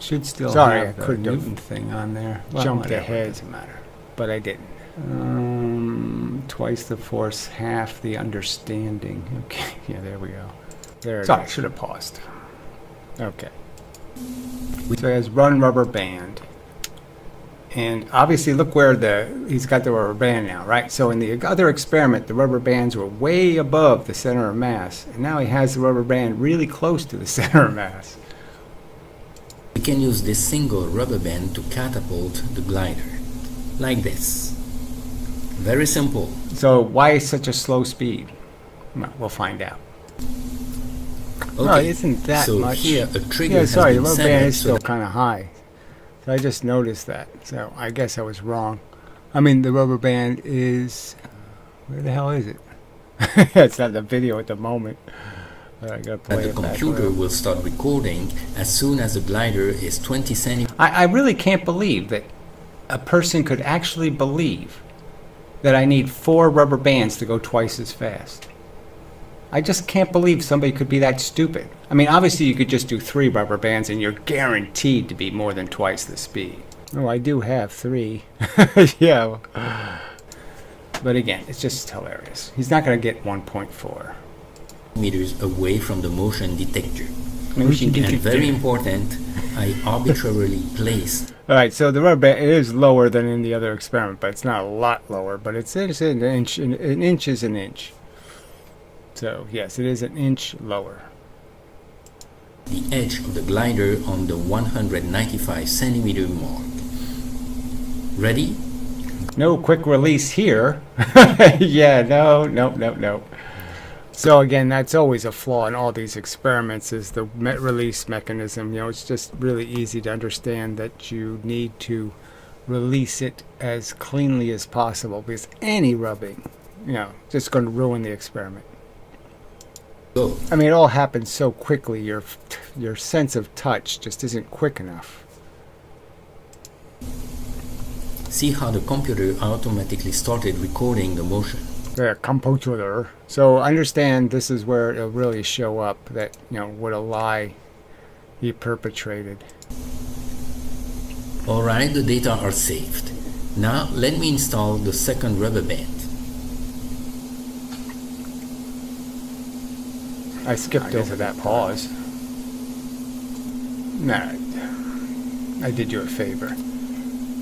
Should still have the Newton thing on there. Well, jumped ahead. Doesn't matter. But I didn't. Twice the force, half the understanding. Okay, yeah, there we go. There. Sorry, I should have paused. Okay. So it has run rubber band. And obviously, look where he's got the rubber band now, right? So in the other experiment, the rubber bands were way above the center of mass. And now he has the rubber band really close to the center of mass. We can use this single rubber band to catapult the glider. Like this. Very simple. So why such a slow speed? Well, we'll find out. Okay, no, it isn't that so much. Here a trigger yeah, sorry, the has rubber been band is set still up. kind of high. So I just noticed that. So I guess I was wrong. I mean, the rubber band is... Where the hell is it? It's not the video at the moment. I gotta that play the it back computer around. will start recording as soon as the glider is 20 centimeters. I really can't believe that a person could actually believe that I need 4 rubber bands to go twice as fast. I just can't believe somebody could be that stupid. I mean, obviously you could just do 3 rubber bands and you're guaranteed to be more than twice the speed. Oh, I do have 3. Yeah. But again, it's just hilarious. He's not going to get 1.4. Meters away from the motion detector. Motion And detector. very important, I arbitrarily placed All right, so the rubber band, it is lower than in the other experiment, but it's not a lot lower. But it's an inch. An inch is an inch. So yes, it is an inch lower. the edge of the glider on the 195 centimeter mark. Ready? No quick release here. Yeah, no. So again, that's always a flaw in all these experiments, is the release mechanism. You know, it's just really easy to understand that you need to release it as cleanly as possible, because any rubbing, you know, just going to ruin the experiment. Go. I mean, it all happens so quickly. Your sense of touch just isn't quick enough. See how the computer automatically started recording the motion. The computer. So understand, this is where it'll really show up that, you know, what a lie he perpetrated. Alright, the data are saved. Now let me install the second rubber band. I skipped over that pause. Nah, I did you a favor.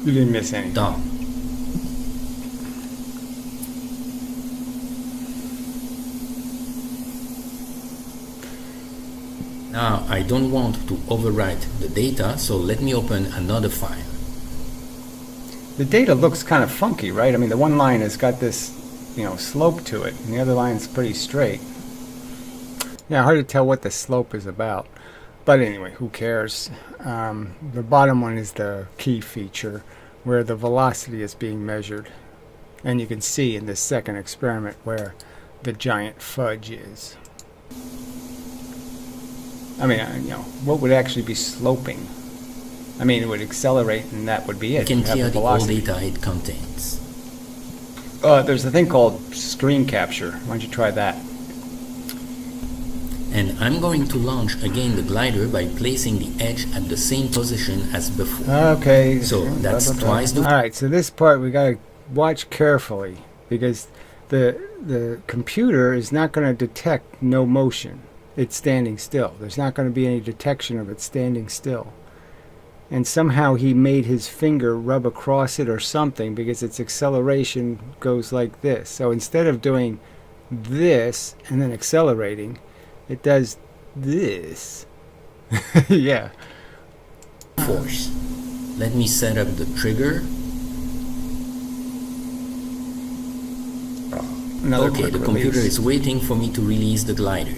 You didn't miss anything. Done. Now I don't want to overwrite the data, so let me open another file. The data looks kind of funky, right? I mean, the one line has got this, you know, slope to it, and the other line's pretty straight. Yeah, hard to tell what the slope is about. But anyway, who cares? The bottom one is the key feature, where the velocity is being measured. And you can see in this second experiment where the giant fudge is. I mean, you know, what would actually be sloping? I mean, it would accelerate, and that would be You it. can You'd have clear the the all velocity. data it contains. There's a thing called screen capture. Why don't you try that? And I'm going to launch again the glider by placing the edge at the same position as before. Okay. So that's twice the... All right. So this part we gotta watch carefully, because the computer is not going to detect no motion. It's standing still. There's not going to be any detection of it standing still. And somehow he made his finger rub across it or something, because its acceleration goes like this. So instead of doing this and then accelerating, it does this. Yeah. force. Let me set up the trigger. Another Okay, quick the computer release. is waiting for me to release the glider.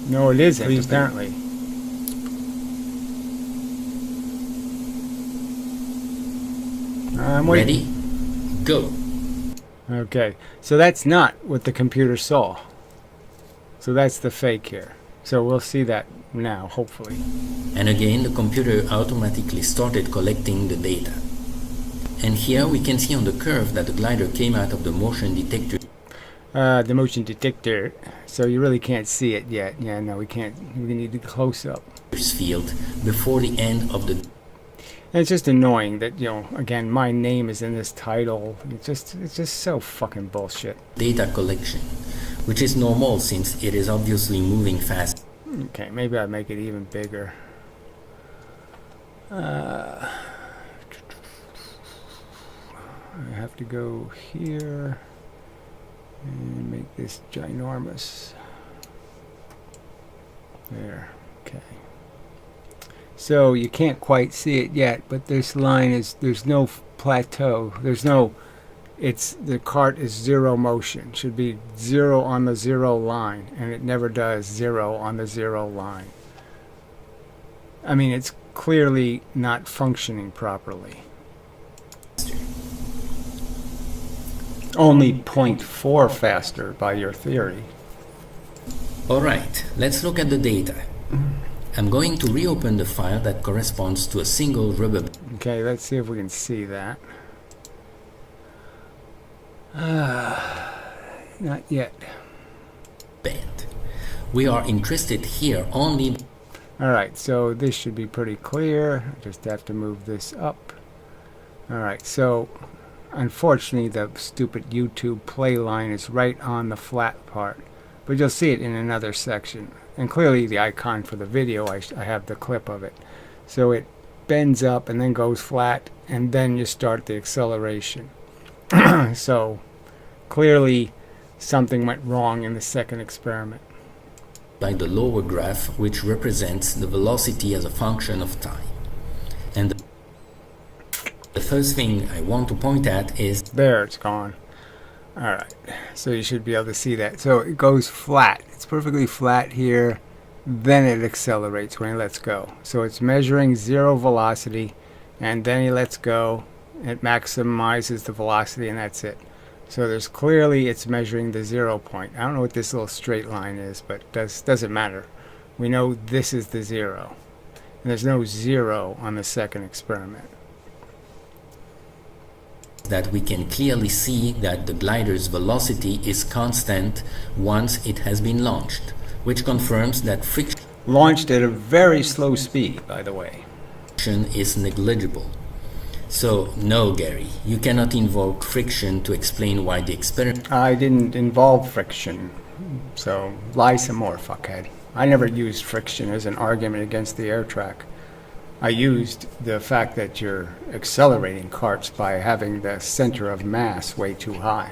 No, it isn't, Please do. apparently. I'm waiting. Ready? Go. Okay, so that's not what the computer saw. So that's the fake here. So we'll see that now, hopefully. And again, the computer automatically started collecting the data. And here we can see on the curve that the glider came out of the motion detector The motion detector. So you really can't see it yet. Yeah, no, we can't. We need a close up. field before the end of the And it's just annoying that, you know, again, my name is in this title. It's just so fucking bullshit. data collection, which is normal since it is obviously moving fast. Okay, maybe I'll make it even bigger. I have to go here and make this ginormous. There, okay. So you can't quite see it yet, but this line is, there's no plateau. There's no, the cart is zero motion. Should be 0 on the 0 line, and it never does 0 on the 0 line. I mean, it's clearly not functioning properly. Only 0.4 faster by your theory. Alright, let's look at the data. I'm going to reopen the file that corresponds to a single rubber Okay, let's see if we can see that. Not yet. band. We are interested here only. Alright, so this should be pretty clear. I just have to move this up. Alright, so unfortunately the stupid YouTube play line is right on the flat part. But you'll see it in another section. And clearly the icon for the video, I have the clip of it. So it bends up and then goes flat, and then you start the acceleration. So clearly something went wrong in the second experiment. By the lower graph, which represents the velocity as a function of time. And the first thing I want to point at is there, it's gone. Alright, so you should be able to see that. So it goes flat. It's perfectly flat here. Then it accelerates when it lets go. So it's measuring zero velocity, and then he lets go. It maximizes the velocity, and that's it. So there's clearly it's measuring the 0 point. I don't know what this little straight line is, but it doesn't matter. We know this is the 0. And there's no 0 on the second experiment. that we can clearly see that the glider's velocity is constant once it has been launched, which confirms that friction Launched at a very slow speed, by the way. is negligible. So, no, Gary, you cannot invoke friction to explain why the experiment I didn't involve friction, so lie some more, fuckhead. I never used friction as an argument against the air track. I used the fact that you're accelerating carts by having the center of mass way too high.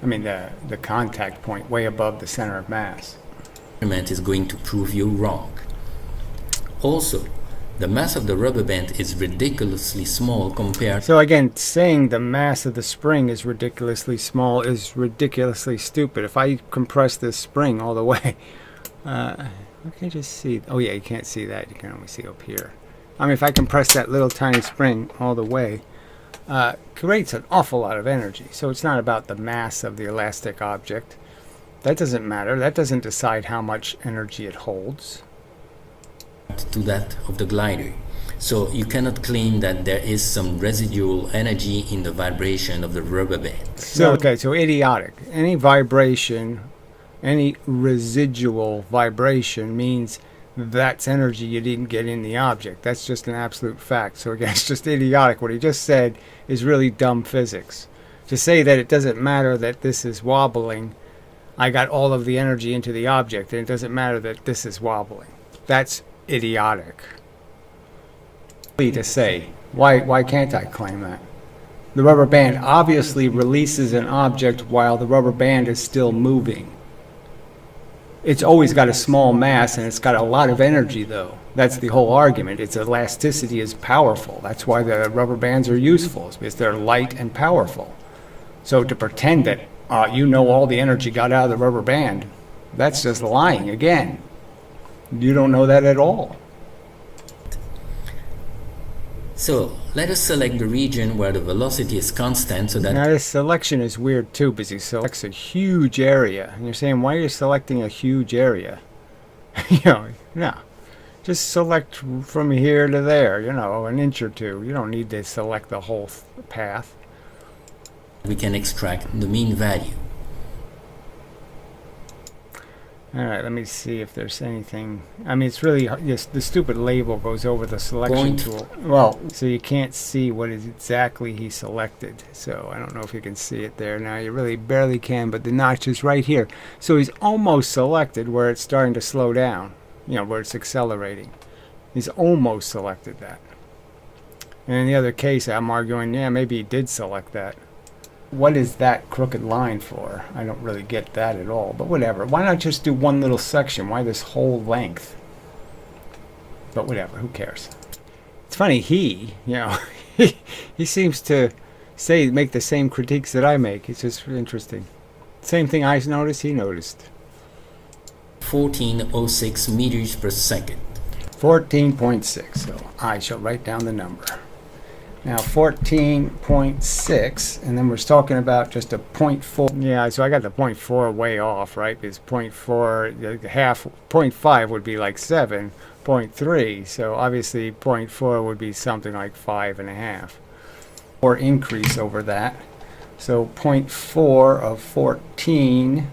I mean, the contact point way above the center of mass. is going to prove you wrong. Also, the mass of the rubber band is ridiculously small compared. So again, saying the mass of the spring is ridiculously small is ridiculously stupid. If I compress this spring all the way, I can just see. Oh yeah, you can't see that. You can only see up here. I mean, if I compress that little tiny spring all the way, creates an awful lot of energy. So it's not about the mass of the elastic object. That doesn't matter. That doesn't decide how much energy it holds. To that of the glider. So you cannot claim that there is some residual energy in the vibration of the rubber band. So idiotic. Any vibration, any residual vibration means that's energy you didn't get in the object. That's just an absolute fact. So again, it's just idiotic. What he just said is really dumb physics. To say that it doesn't matter that this is wobbling, I got all of the energy into the object, and it doesn't matter that this is wobbling. That's idiotic. To say, why can't I claim that? The rubber band obviously releases an object while the rubber band is still moving. It's always got a small mass and it's got a lot of energy though. That's the whole argument. Its elasticity is powerful. That's why the rubber bands are useful, is because they're light and powerful. So to pretend that all the energy got out of the rubber band, that's just lying again. You don't know that at all. So let us select the region where the velocity is constant so that Now this selection is weird too, because he selects a huge area. And you're saying, why are you selecting a huge area? No. Just select from here to there, an inch or two. You don't need to select the whole path. we can extract the mean value. Alright, let me see if there's anything. I mean, it's really yes, the stupid label goes over the selection tool. Well, so you can't see what is exactly he selected. So I don't know if you can see it there now. You really barely can, but the notch is right here. So he's almost selected where it's starting to slow down, where it's accelerating. He's almost selected that. And in the other case, I'm arguing, yeah, maybe he did select that. What is that crooked line for? I don't really get that at all, but whatever. Why not just do one little section? Why this whole length? But whatever, who cares? It's funny, he seems to make the same critiques that I make. It's just interesting. Same thing I noticed, he noticed. 1406 meters per second. 14.6, so I shall write down the number. Now 14.6, and then we're talking about just a 0.4. Yeah, so I got the 0.4 way off, right? Because 0.4, half, 0.5 would be like 7, 0.3. So obviously 0.4 would be something like 5.5. Or increase over that. So 0.4 of 14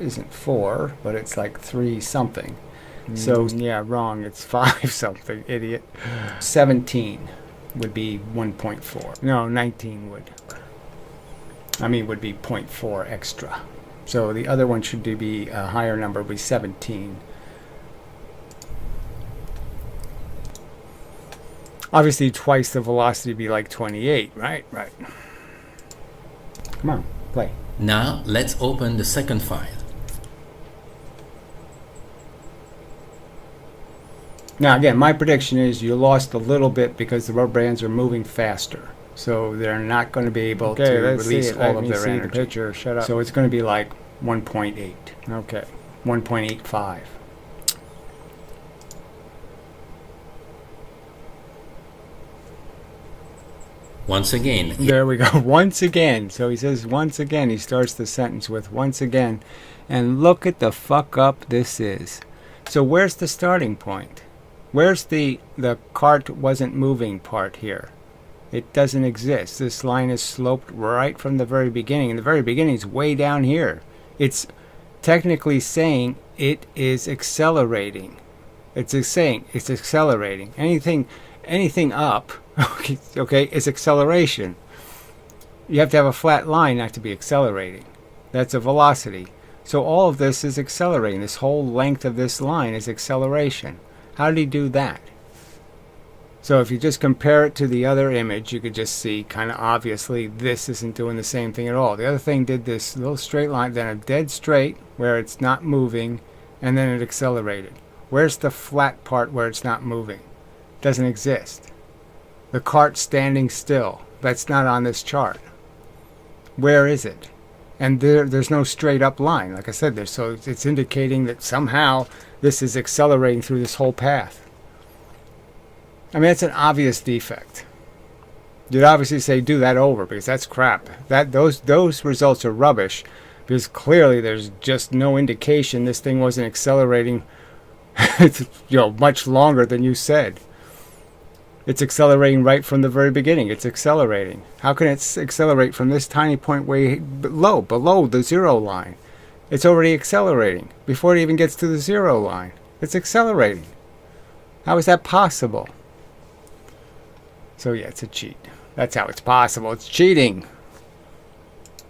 isn't 4, but it's like 3 something. So yeah, wrong. It's 5 something, idiot. 17 would be 1.4. No, 19 would. I mean, would be 0.4 extra. So the other one should be a higher number, would be 17. Obviously, twice the velocity would be like 28, right? Right. Come on, play. Now, let's open the second file. Now again, my prediction is you lost a little bit because the rubber bands are moving faster. So they're not going to be able to release all of their energy. The picture. Shut up. So it's going to be like 1.8. Okay. 1.85. Once again. There we go. Once again. So he says once again. He starts the sentence with once again. And look at the fuck up this is. So where's the starting point? Where's the cart wasn't moving part here? It doesn't exist. This line is sloped right from the very beginning. And the very beginning is way down here. It's technically saying it is accelerating. It's saying it's accelerating. Anything up, okay, is acceleration. You have to have a flat line not to be accelerating. That's a velocity. So all of this is accelerating. This whole length of this line is acceleration. How did he do that? So if you just compare it to the other image, you could just see kind of obviously this isn't doing the same thing at all. The other thing did this little straight line, then a dead straight where it's not moving, and then it accelerated. Where's the flat part where it's not moving? Doesn't exist. The cart standing still. That's not on this chart. Where is it? And there's no straight up line, like I said there. So it's indicating that somehow this is accelerating through this whole path. I mean, it's an obvious defect. You'd obviously say do that over because that's crap. Those results are rubbish because clearly there's just no indication this thing wasn't accelerating much longer than you said. It's accelerating right from the very beginning. It's accelerating. How can it accelerate from this tiny point way below the zero line? It's already accelerating before it even gets to the zero line. It's accelerating. How is that possible? So yeah, it's a cheat. That's how it's possible. It's cheating.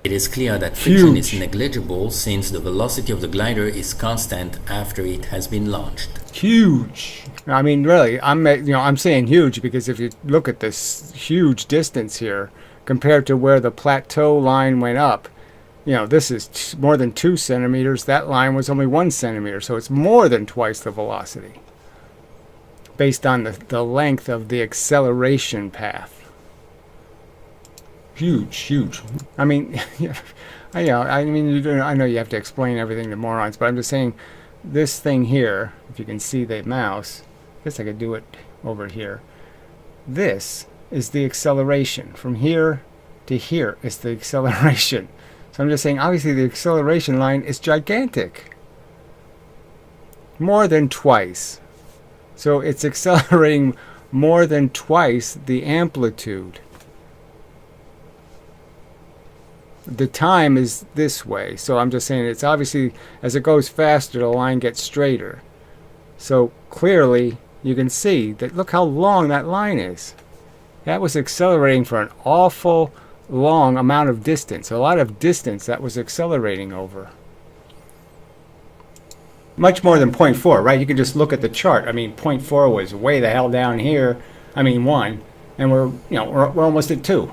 It is clear that friction is negligible since the velocity of the glider is constant after it has been launched. Huge. I mean, really, I'm saying huge because if you look at this huge distance here compared to where the plateau line went up, this is more than 2 centimeters. That line was only 1 centimeter, so it's more than twice the velocity based on the length of the acceleration path. Huge. I mean, I know you have to explain everything to morons, but I'm just saying this thing here, if you can see the mouse, I guess I could do it over here. This is the acceleration. From here to here is the acceleration. So I'm just saying, obviously the acceleration line is gigantic. More than twice. So it's accelerating more than twice the amplitude. The time is this way. So I'm just saying it's obviously, as it goes faster, the line gets straighter. So clearly you can see that look how long that line is. That was accelerating for an awful long amount of distance. A lot of distance that was accelerating over. Much more than 0.4, right? You can just look at the chart. I mean, 0.4 was way the hell down here. I mean, 1. And we're almost at 2.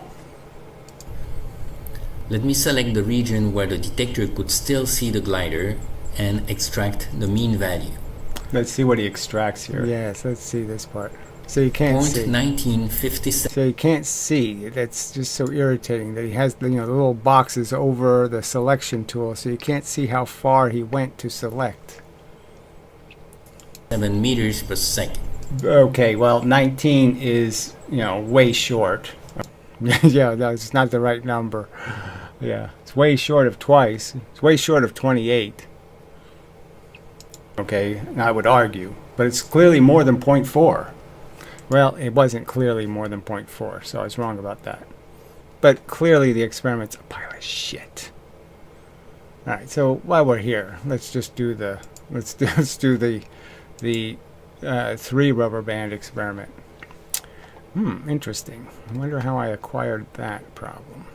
Let me select the region where the detector could still see the glider and extract the mean value. Let's see what he extracts here. Yes, let's see this part. So you can't see. 1957. So you can't see. That's just so irritating that he has the little boxes over the selection tool, so you can't see how far he went to select. 7 meters per second. Okay, well, 19 is, way short. Yeah, no, it's not the right number. Yeah, it's way short of twice. It's way short of 28. Okay, I would argue. But it's clearly more than 0.4. Well, it wasn't clearly more than 0.4, so I was wrong about that. But clearly the experiment's a pile of shit. All right, so while we're here, let's just do the let's do the 3 rubber band experiment. Interesting. I wonder how I acquired that problem.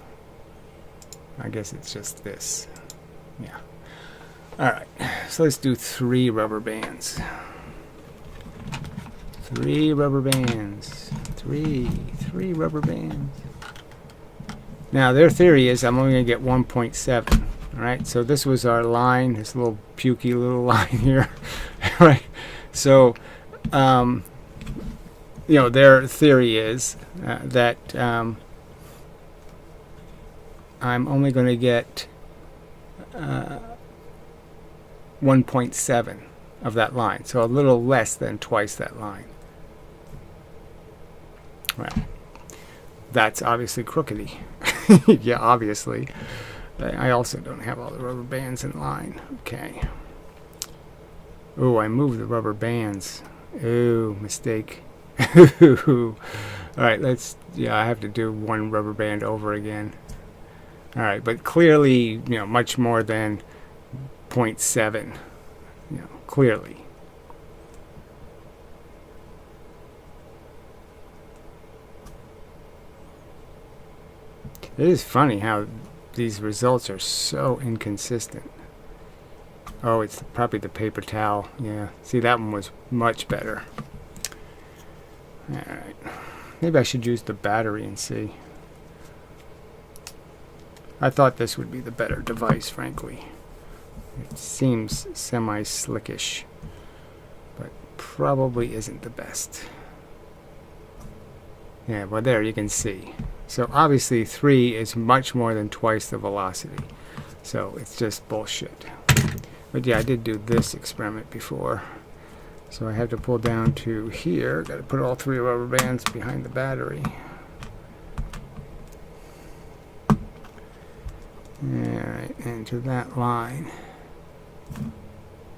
I guess it's just this. Yeah. All right, so let's do 3 rubber bands. 3 rubber bands. Three rubber bands. Now their theory is I'm only going to get 1.7. All right, so this was our line, this little pukey little line here. Right, so their theory is that I'm only going to get 1.7 of that line, so a little less than twice that line. Well, that's obviously crookedy. Yeah, obviously. I also don't have all the rubber bands in line. Okay. Oh, I moved the rubber bands. Ooh, mistake. All right, I have to do 1 rubber band over again. All right, but clearly, much more than 0.7. Clearly. It is funny how these results are so inconsistent. Oh, it's probably the paper towel. Yeah, see, that one was much better. Alright, maybe I should use the battery and see. I thought this would be the better device, frankly. It seems semi-slickish, but probably isn't the best. Yeah, well, there you can see. So obviously 3 is much more than twice the velocity. So it's just bullshit. But yeah, I did do this experiment before. So I have to pull down to here. Got to put all 3 rubber bands behind the battery. Alright, and to that line.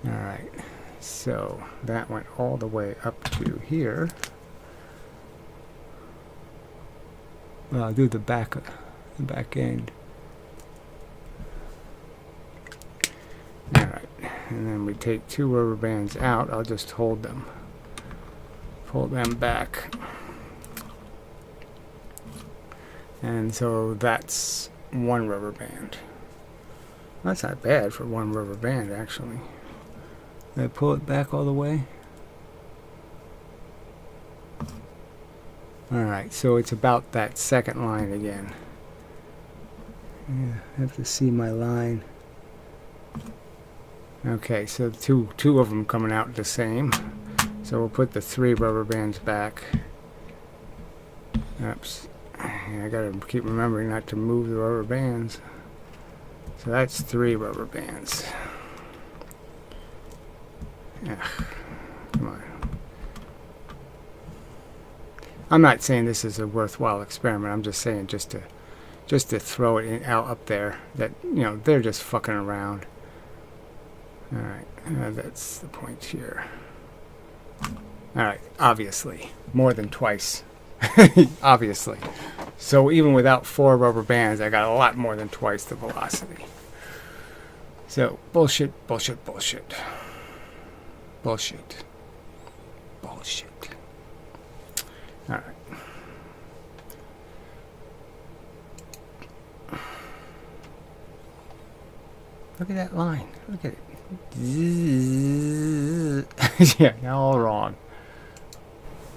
Alright, so that went all the way up to here. Well, I'll do the back end. Alright, and then we take 2 rubber bands out. I'll just hold them. Pull them back. And so that's 1 rubber band. That's not bad for 1 rubber band, actually. Did I pull it back all the way? Alright, so it's about that second line again. Yeah, I have to see my line. Okay, so two of them coming out the same. So we'll put the 3 rubber bands back. Oops. Yeah, I gotta keep remembering not to move the rubber bands. So that's 3 rubber bands. Ugh, come on. I'm not saying this is a worthwhile experiment. I'm just saying just to throw it out up there that they're just fucking around. All right, that's the point here. All right, obviously more than twice. Obviously. So even without 4 rubber bands, I got a lot more than twice the velocity. So bullshit, bullshit, bullshit. Bullshit. Bullshit. All right. Look at that line. Look at it. Yeah, all wrong.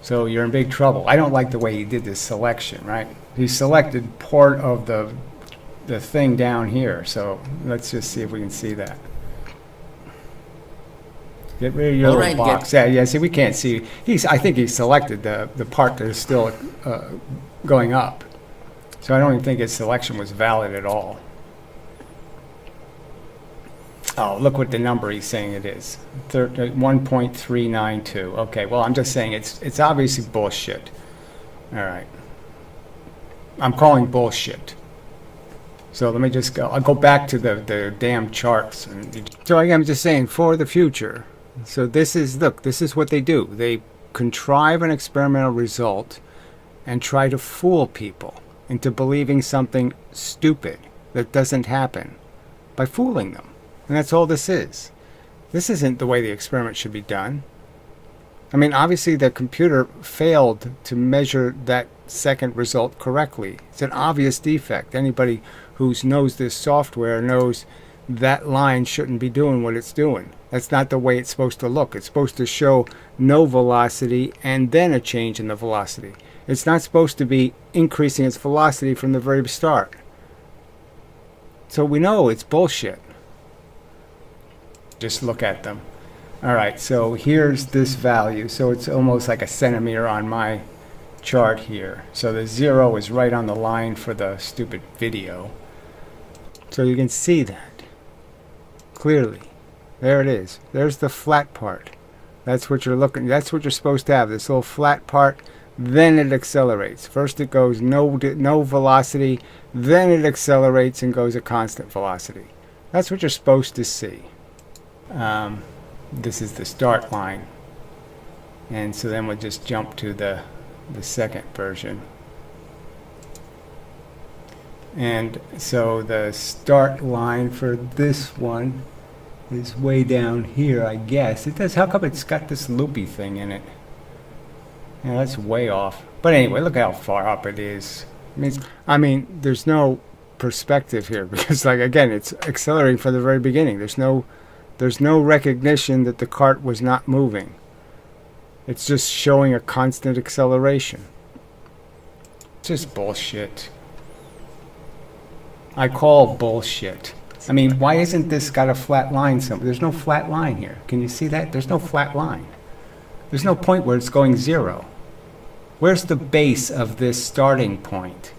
So you're in big trouble. I don't like the way he did this selection, right? He selected part of the thing down here. So let's just see if we can see that. Get rid of your little box. Yeah, see, we can't see. I think he selected the part that is still going up. So I don't even think his selection was valid at all. Oh, look what the number he's saying it is. 1.392. Okay, well, I'm just saying it's obviously bullshit. All right. I'm calling bullshit. So let me just go. I'll go back to the damn charts. So again, I'm just saying for the future. So this is, look, this is what they do. They contrive an experimental result and try to fool people into believing something stupid that doesn't happen by fooling them. And that's all this is. This isn't the way the experiment should be done. I mean, obviously the computer failed to measure that second result correctly. It's an obvious defect. Anybody who knows this software knows that line shouldn't be doing what it's doing. That's not the way it's supposed to look. It's supposed to show no velocity and then a change in the velocity. It's not supposed to be increasing its velocity from the very start. So we know it's bullshit. Just look at them. All right, so here's this value. So it's almost like a centimeter on my chart here. So the 0 is right on the line for the stupid video. So you can see that clearly. There it is. There's the flat part. That's what you're looking. That's what you're supposed to have. This little flat part. Then it accelerates. First it goes no velocity. Then it accelerates and goes a constant velocity. That's what you're supposed to see. This is the start line. And so then we'll just jump to the second version. And so the start line for this one is way down here, I guess. It does. How come it's got this loopy thing in it? Yeah, that's way off. But anyway, look how far up it is. I mean, there's no perspective here because, like, again, it's accelerating from the very beginning. There's no recognition that the cart was not moving. It's just showing a constant acceleration. It's just bullshit. I call bullshit. I mean, why isn't this got a flat line somewhere? There's no flat line here. Can you see that? There's no flat line. There's no point where it's going 0. Where's the base of this starting point?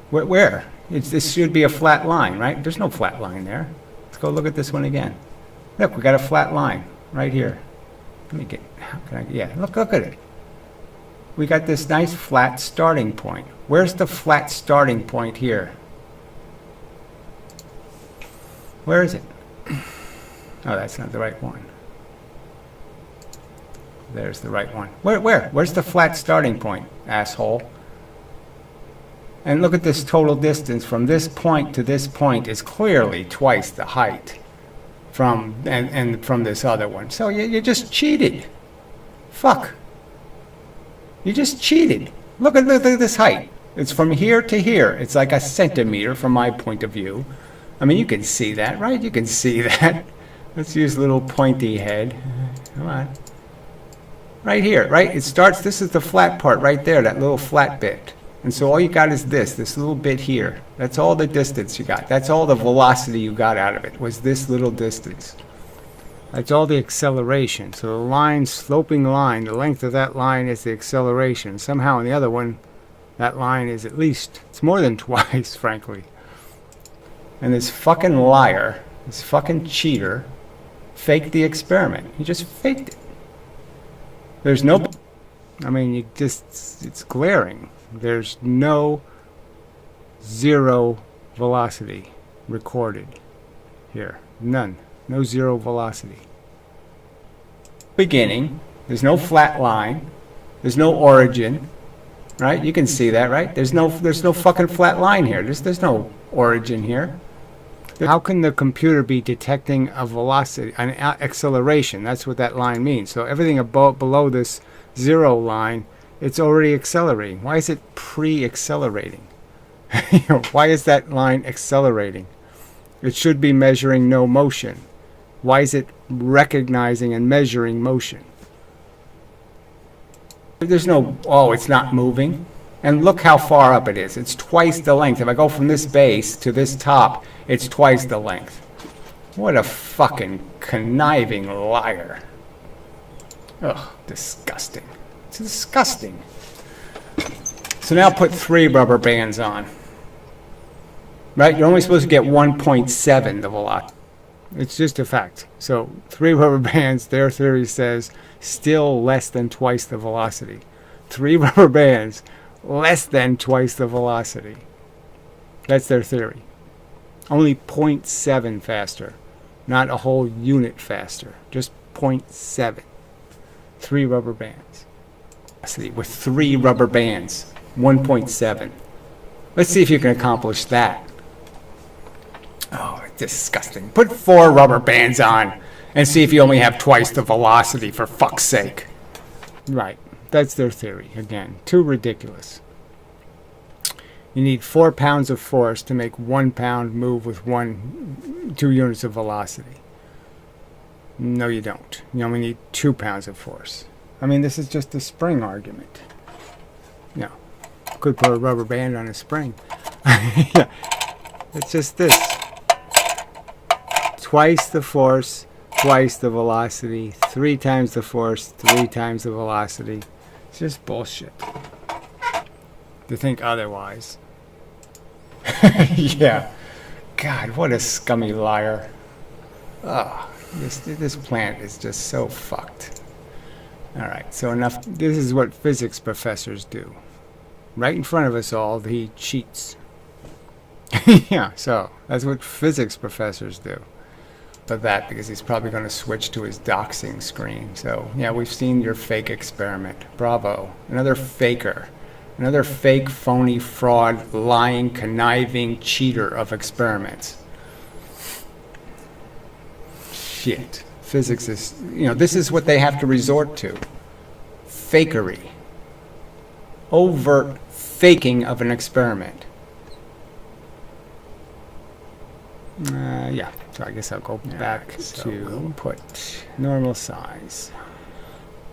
Where? This should be a flat line, right? There's no flat line there. Let's go look at this one again. Look, we got a flat line right here. Let me get, how can I, yeah, look at it. We got this nice flat starting point. Where's the flat starting point here? Where is it? Oh, that's not the right one. There's the right one. Where? Where's the flat starting point, asshole? And look at this total distance from this point to this point is clearly twice the height from from this other one. So you just cheated. Fuck. You just cheated. Look at this height. It's from here to here. It's like a centimeter from my point of view. I mean, you can see that, right? You can see that. Let's use a little pointy head. Come on. Right here, right? It starts, this is the flat part right there, that little flat bit. And so all you got is this little bit here. That's all the distance you got. That's all the velocity you got out of it, was this little distance. That's all the acceleration. So the line, sloping line, the length of that line is the acceleration. Somehow in the other one, that line is at least, it's more than twice, frankly. And this fucking liar, this fucking cheater, faked the experiment. He just faked it. There's no, I mean, you just, it's glaring. There's no 0 velocity recorded here. None. No 0 velocity. Beginning. There's no flat line. There's no origin. Right? You can see that, right? There's no fucking flat line here. There's no origin here. How can the computer be detecting a velocity, an acceleration? That's what that line means. So everything below this 0 line, it's already accelerating. Why is it pre-accelerating? Why is that line accelerating? It should be measuring no motion. Why is it recognizing and measuring motion? There's no, oh, it's not moving. And look how far up it is. It's twice the length. If I go from this base to this top, it's twice the length. What a fucking conniving liar. Ugh, disgusting. It's disgusting. So now put 3 rubber bands on. Right? You're only supposed to get 1.7 the velocity. It's just a fact. So 3 rubber bands, their theory says, still less than twice the velocity. 3 rubber bands, less than twice the velocity. That's their theory. Only 0.7 faster. Not a whole unit faster. Just 0.7. 3 rubber bands. See, with 3 rubber bands, 1.7. Let's see if you can accomplish that. Oh, disgusting. Put 4 rubber bands on and see if you only have twice the velocity, for fuck's sake. Right. That's their theory. Again, too ridiculous. You need 4 pounds of force to make 1 pound move with 2 units of velocity. No, you don't. You only need 2 pounds of force. I mean, this is just a spring argument. No. Could put a rubber band on a spring. Yeah. It's just this. Twice the force, twice the velocity, 3 times the force, 3 times the velocity. It's just bullshit. To think otherwise. Yeah. God, what a scummy liar. Oh, this plant is just so fucked. Alright, so enough. This is what physics professors do. Right in front of us all, he cheats. Yeah, so that's what physics professors do. But that, because he's probably going to switch to his doxing screen. So, yeah, we've seen your fake experiment. Bravo. Another faker. Another fake, phony, fraud, lying, conniving cheater of experiments. Shit. Physics is, this is what they have to resort to. Fakery. Overt faking of an experiment. Yeah. So I guess I'll go back to we'll put normal size.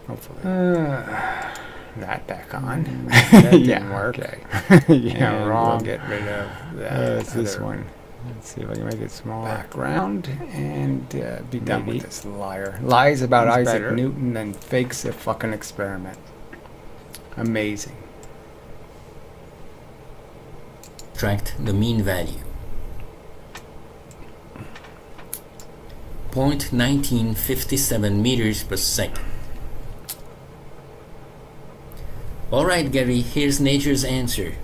Hopefully. That back on. That didn't work. Okay. Yeah, wrong. We'll get rid of that. It's this one. Let's see if I can make it smaller. Background and be done with this liar. Lies about Isaac Newton and fakes a fucking experiment. Amazing. Subtract the mean value. 0.1957 meters per second. Alright, Gary, here's nature's answer.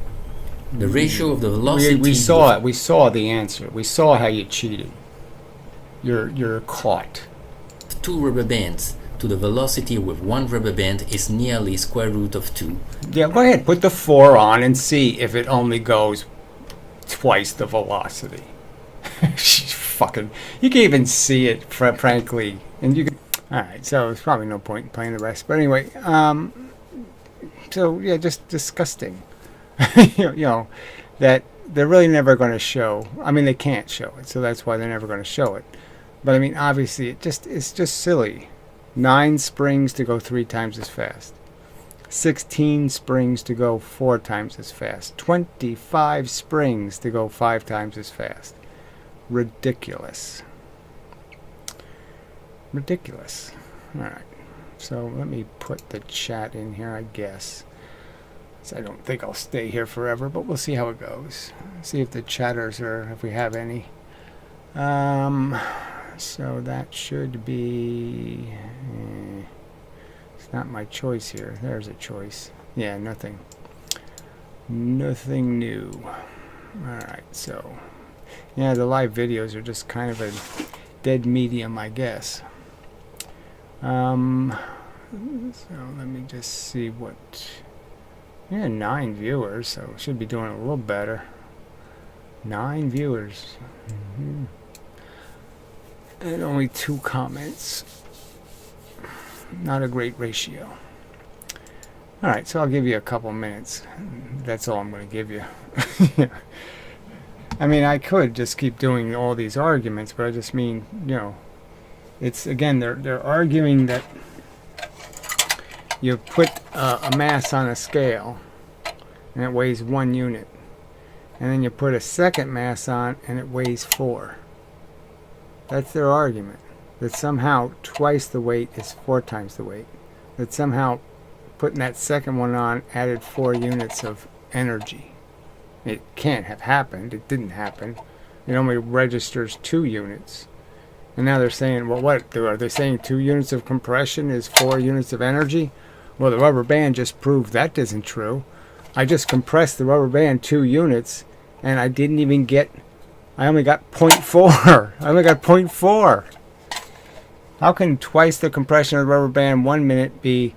The ratio of the velocity... We saw it. We saw the answer. We saw how you cheated. You're caught. 2 rubber bands to the velocity with 1 rubber band is nearly square root of 2. Yeah, go ahead. Put the 4 on and see if it only goes twice the velocity. Fucking, you can even see it, frankly, and you can. All right, so there's probably no point in playing the rest. But anyway, so yeah, just disgusting. That they're really never going to show. I mean, they can't show it, so that's why they're never going to show it. But I mean, obviously, it's just silly. 9 springs to go 3 times as fast. 16 springs to go 4 times as fast. 25 springs to go 5 times as fast. Ridiculous. Ridiculous. Alright. So let me put the chat in here, I guess. So I don't think I'll stay here forever, but we'll see how it goes. See if the chatters are, if we have any. So that should be... it's not my choice here. There's a choice. Yeah, nothing. Nothing new. Alright, so... yeah, the live videos are just kind of a dead medium, I guess. So let me just see what... yeah, 9 viewers, so should be doing a little better. 9 viewers. And only 2 comments. Not a great ratio. Alright, so I'll give you a couple minutes. That's all I'm going to give you. I mean, I could just keep doing all these arguments, but I just mean, it's, again, they're arguing that you put a mass on a scale and it weighs 1 unit, and then you put a second mass on and it weighs 4. That's their argument, that somehow twice the weight is 4 times the weight, that somehow putting that second one on added 4 units of energy. It can't have happened. It didn't happen. It only registers 2 units. And now they're saying, well, what? Are they saying 2 units of compression is 4 units of energy? Well, the rubber band just proved that isn't true. I just compressed the rubber band 2 units, and I didn't even get, I only got 0.4. I only got 0.4. How can twice the compression of the rubber band 1 minute be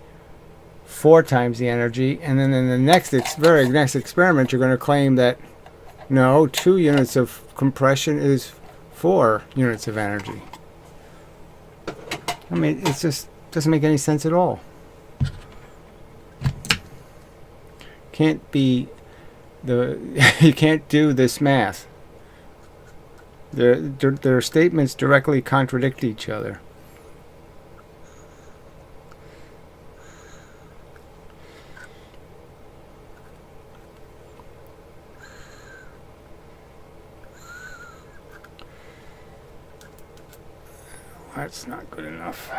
4 times the energy, and then in the very next experiment you're going to claim that no, 2 units of compression is 4 units of energy? I mean, it just doesn't make any sense at all. Can't be you can't do this math. Their statements directly contradict each other. That's not good enough.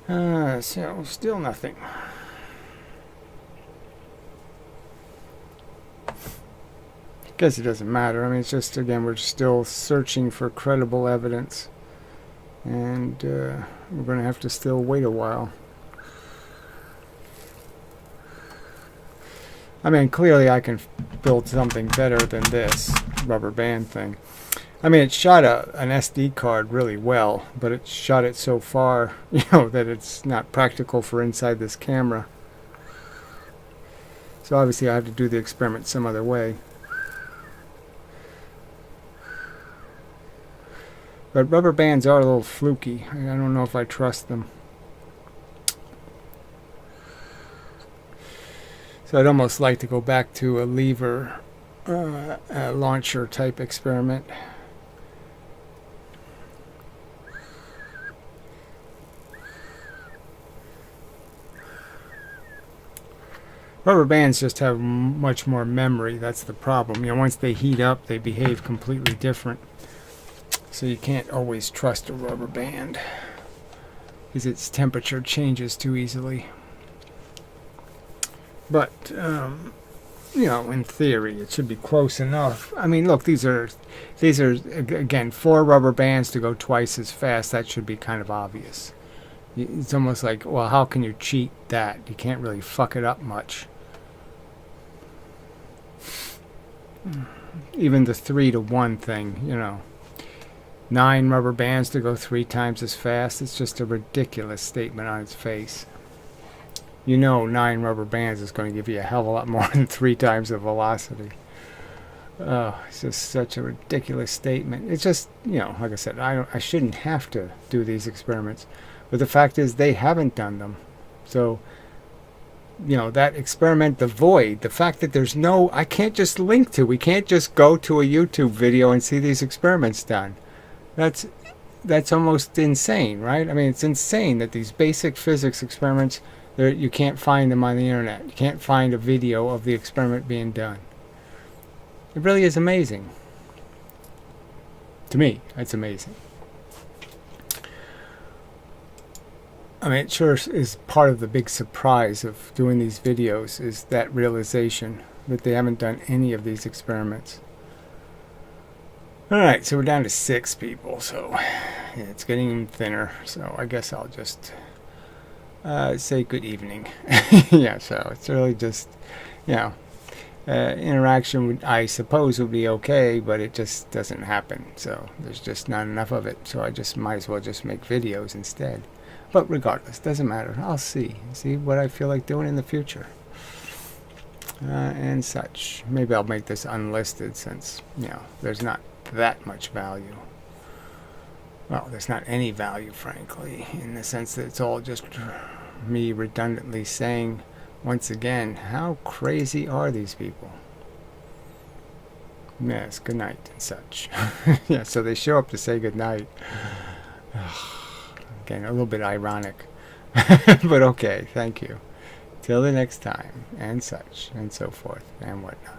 So still nothing. Guess it doesn't matter. I mean, it's just, again, we're still searching for credible evidence, and we're going to have to still wait a while. I mean, clearly I can build something better than this rubber band thing. I mean, it shot an SD card really well, but it shot it so far, that it's not practical for inside this camera. So obviously I have to do the experiment some other way. But rubber bands are a little fluky. I don't know if I trust them. So I'd almost like to go back to a lever launcher type experiment. Rubber bands just have much more memory. That's the problem. Once they heat up, they behave completely different. So you can't always trust a rubber band because its temperature changes too easily. But, in theory, it should be close enough. I mean, look, these are again, 4 rubber bands to go twice as fast. That should be kind of obvious. It's almost like, well, how can you cheat that? You can't really fuck it up much. Even the 3-to-1 thing, 9 rubber bands to go 3 times as fast. It's just a ridiculous statement on its face. 9 rubber bands is going to give you a hell of a lot more than 3 times the velocity. It's just such a ridiculous statement. It's just, like I said, I shouldn't have to do these experiments. But the fact is, they haven't done them. So, that experiment, the void, the fact that there's I can't just link to, we can't just go to a YouTube video and see these experiments done. That's almost insane, right? I mean, it's insane that these basic physics experiments, you can't find them on the internet. You can't find a video of the experiment being done. It really is amazing. To me, it's amazing. I mean, it sure is part of the big surprise of doing these videos, is that realization that they haven't done any of these experiments. Alright, so we're down to 6 people, so yeah, it's getting thinner, so I guess I'll just say good evening. Yeah, so it's really just, interaction I suppose would be okay, but it just doesn't happen, so there's just not enough of it, so I just might as well just make videos instead. But regardless, doesn't matter. I'll see what I feel like doing in the future. And such. Maybe I'll make this unlisted since, there's not that much value. Well, there's not any value, frankly, in the sense that it's all just me redundantly saying, once again, how crazy are these people? Yes, good night and such. Yeah, so they show up to say good night. Again, a little bit ironic. But okay, thank you. Till the next time, and such, and so forth, and whatnot.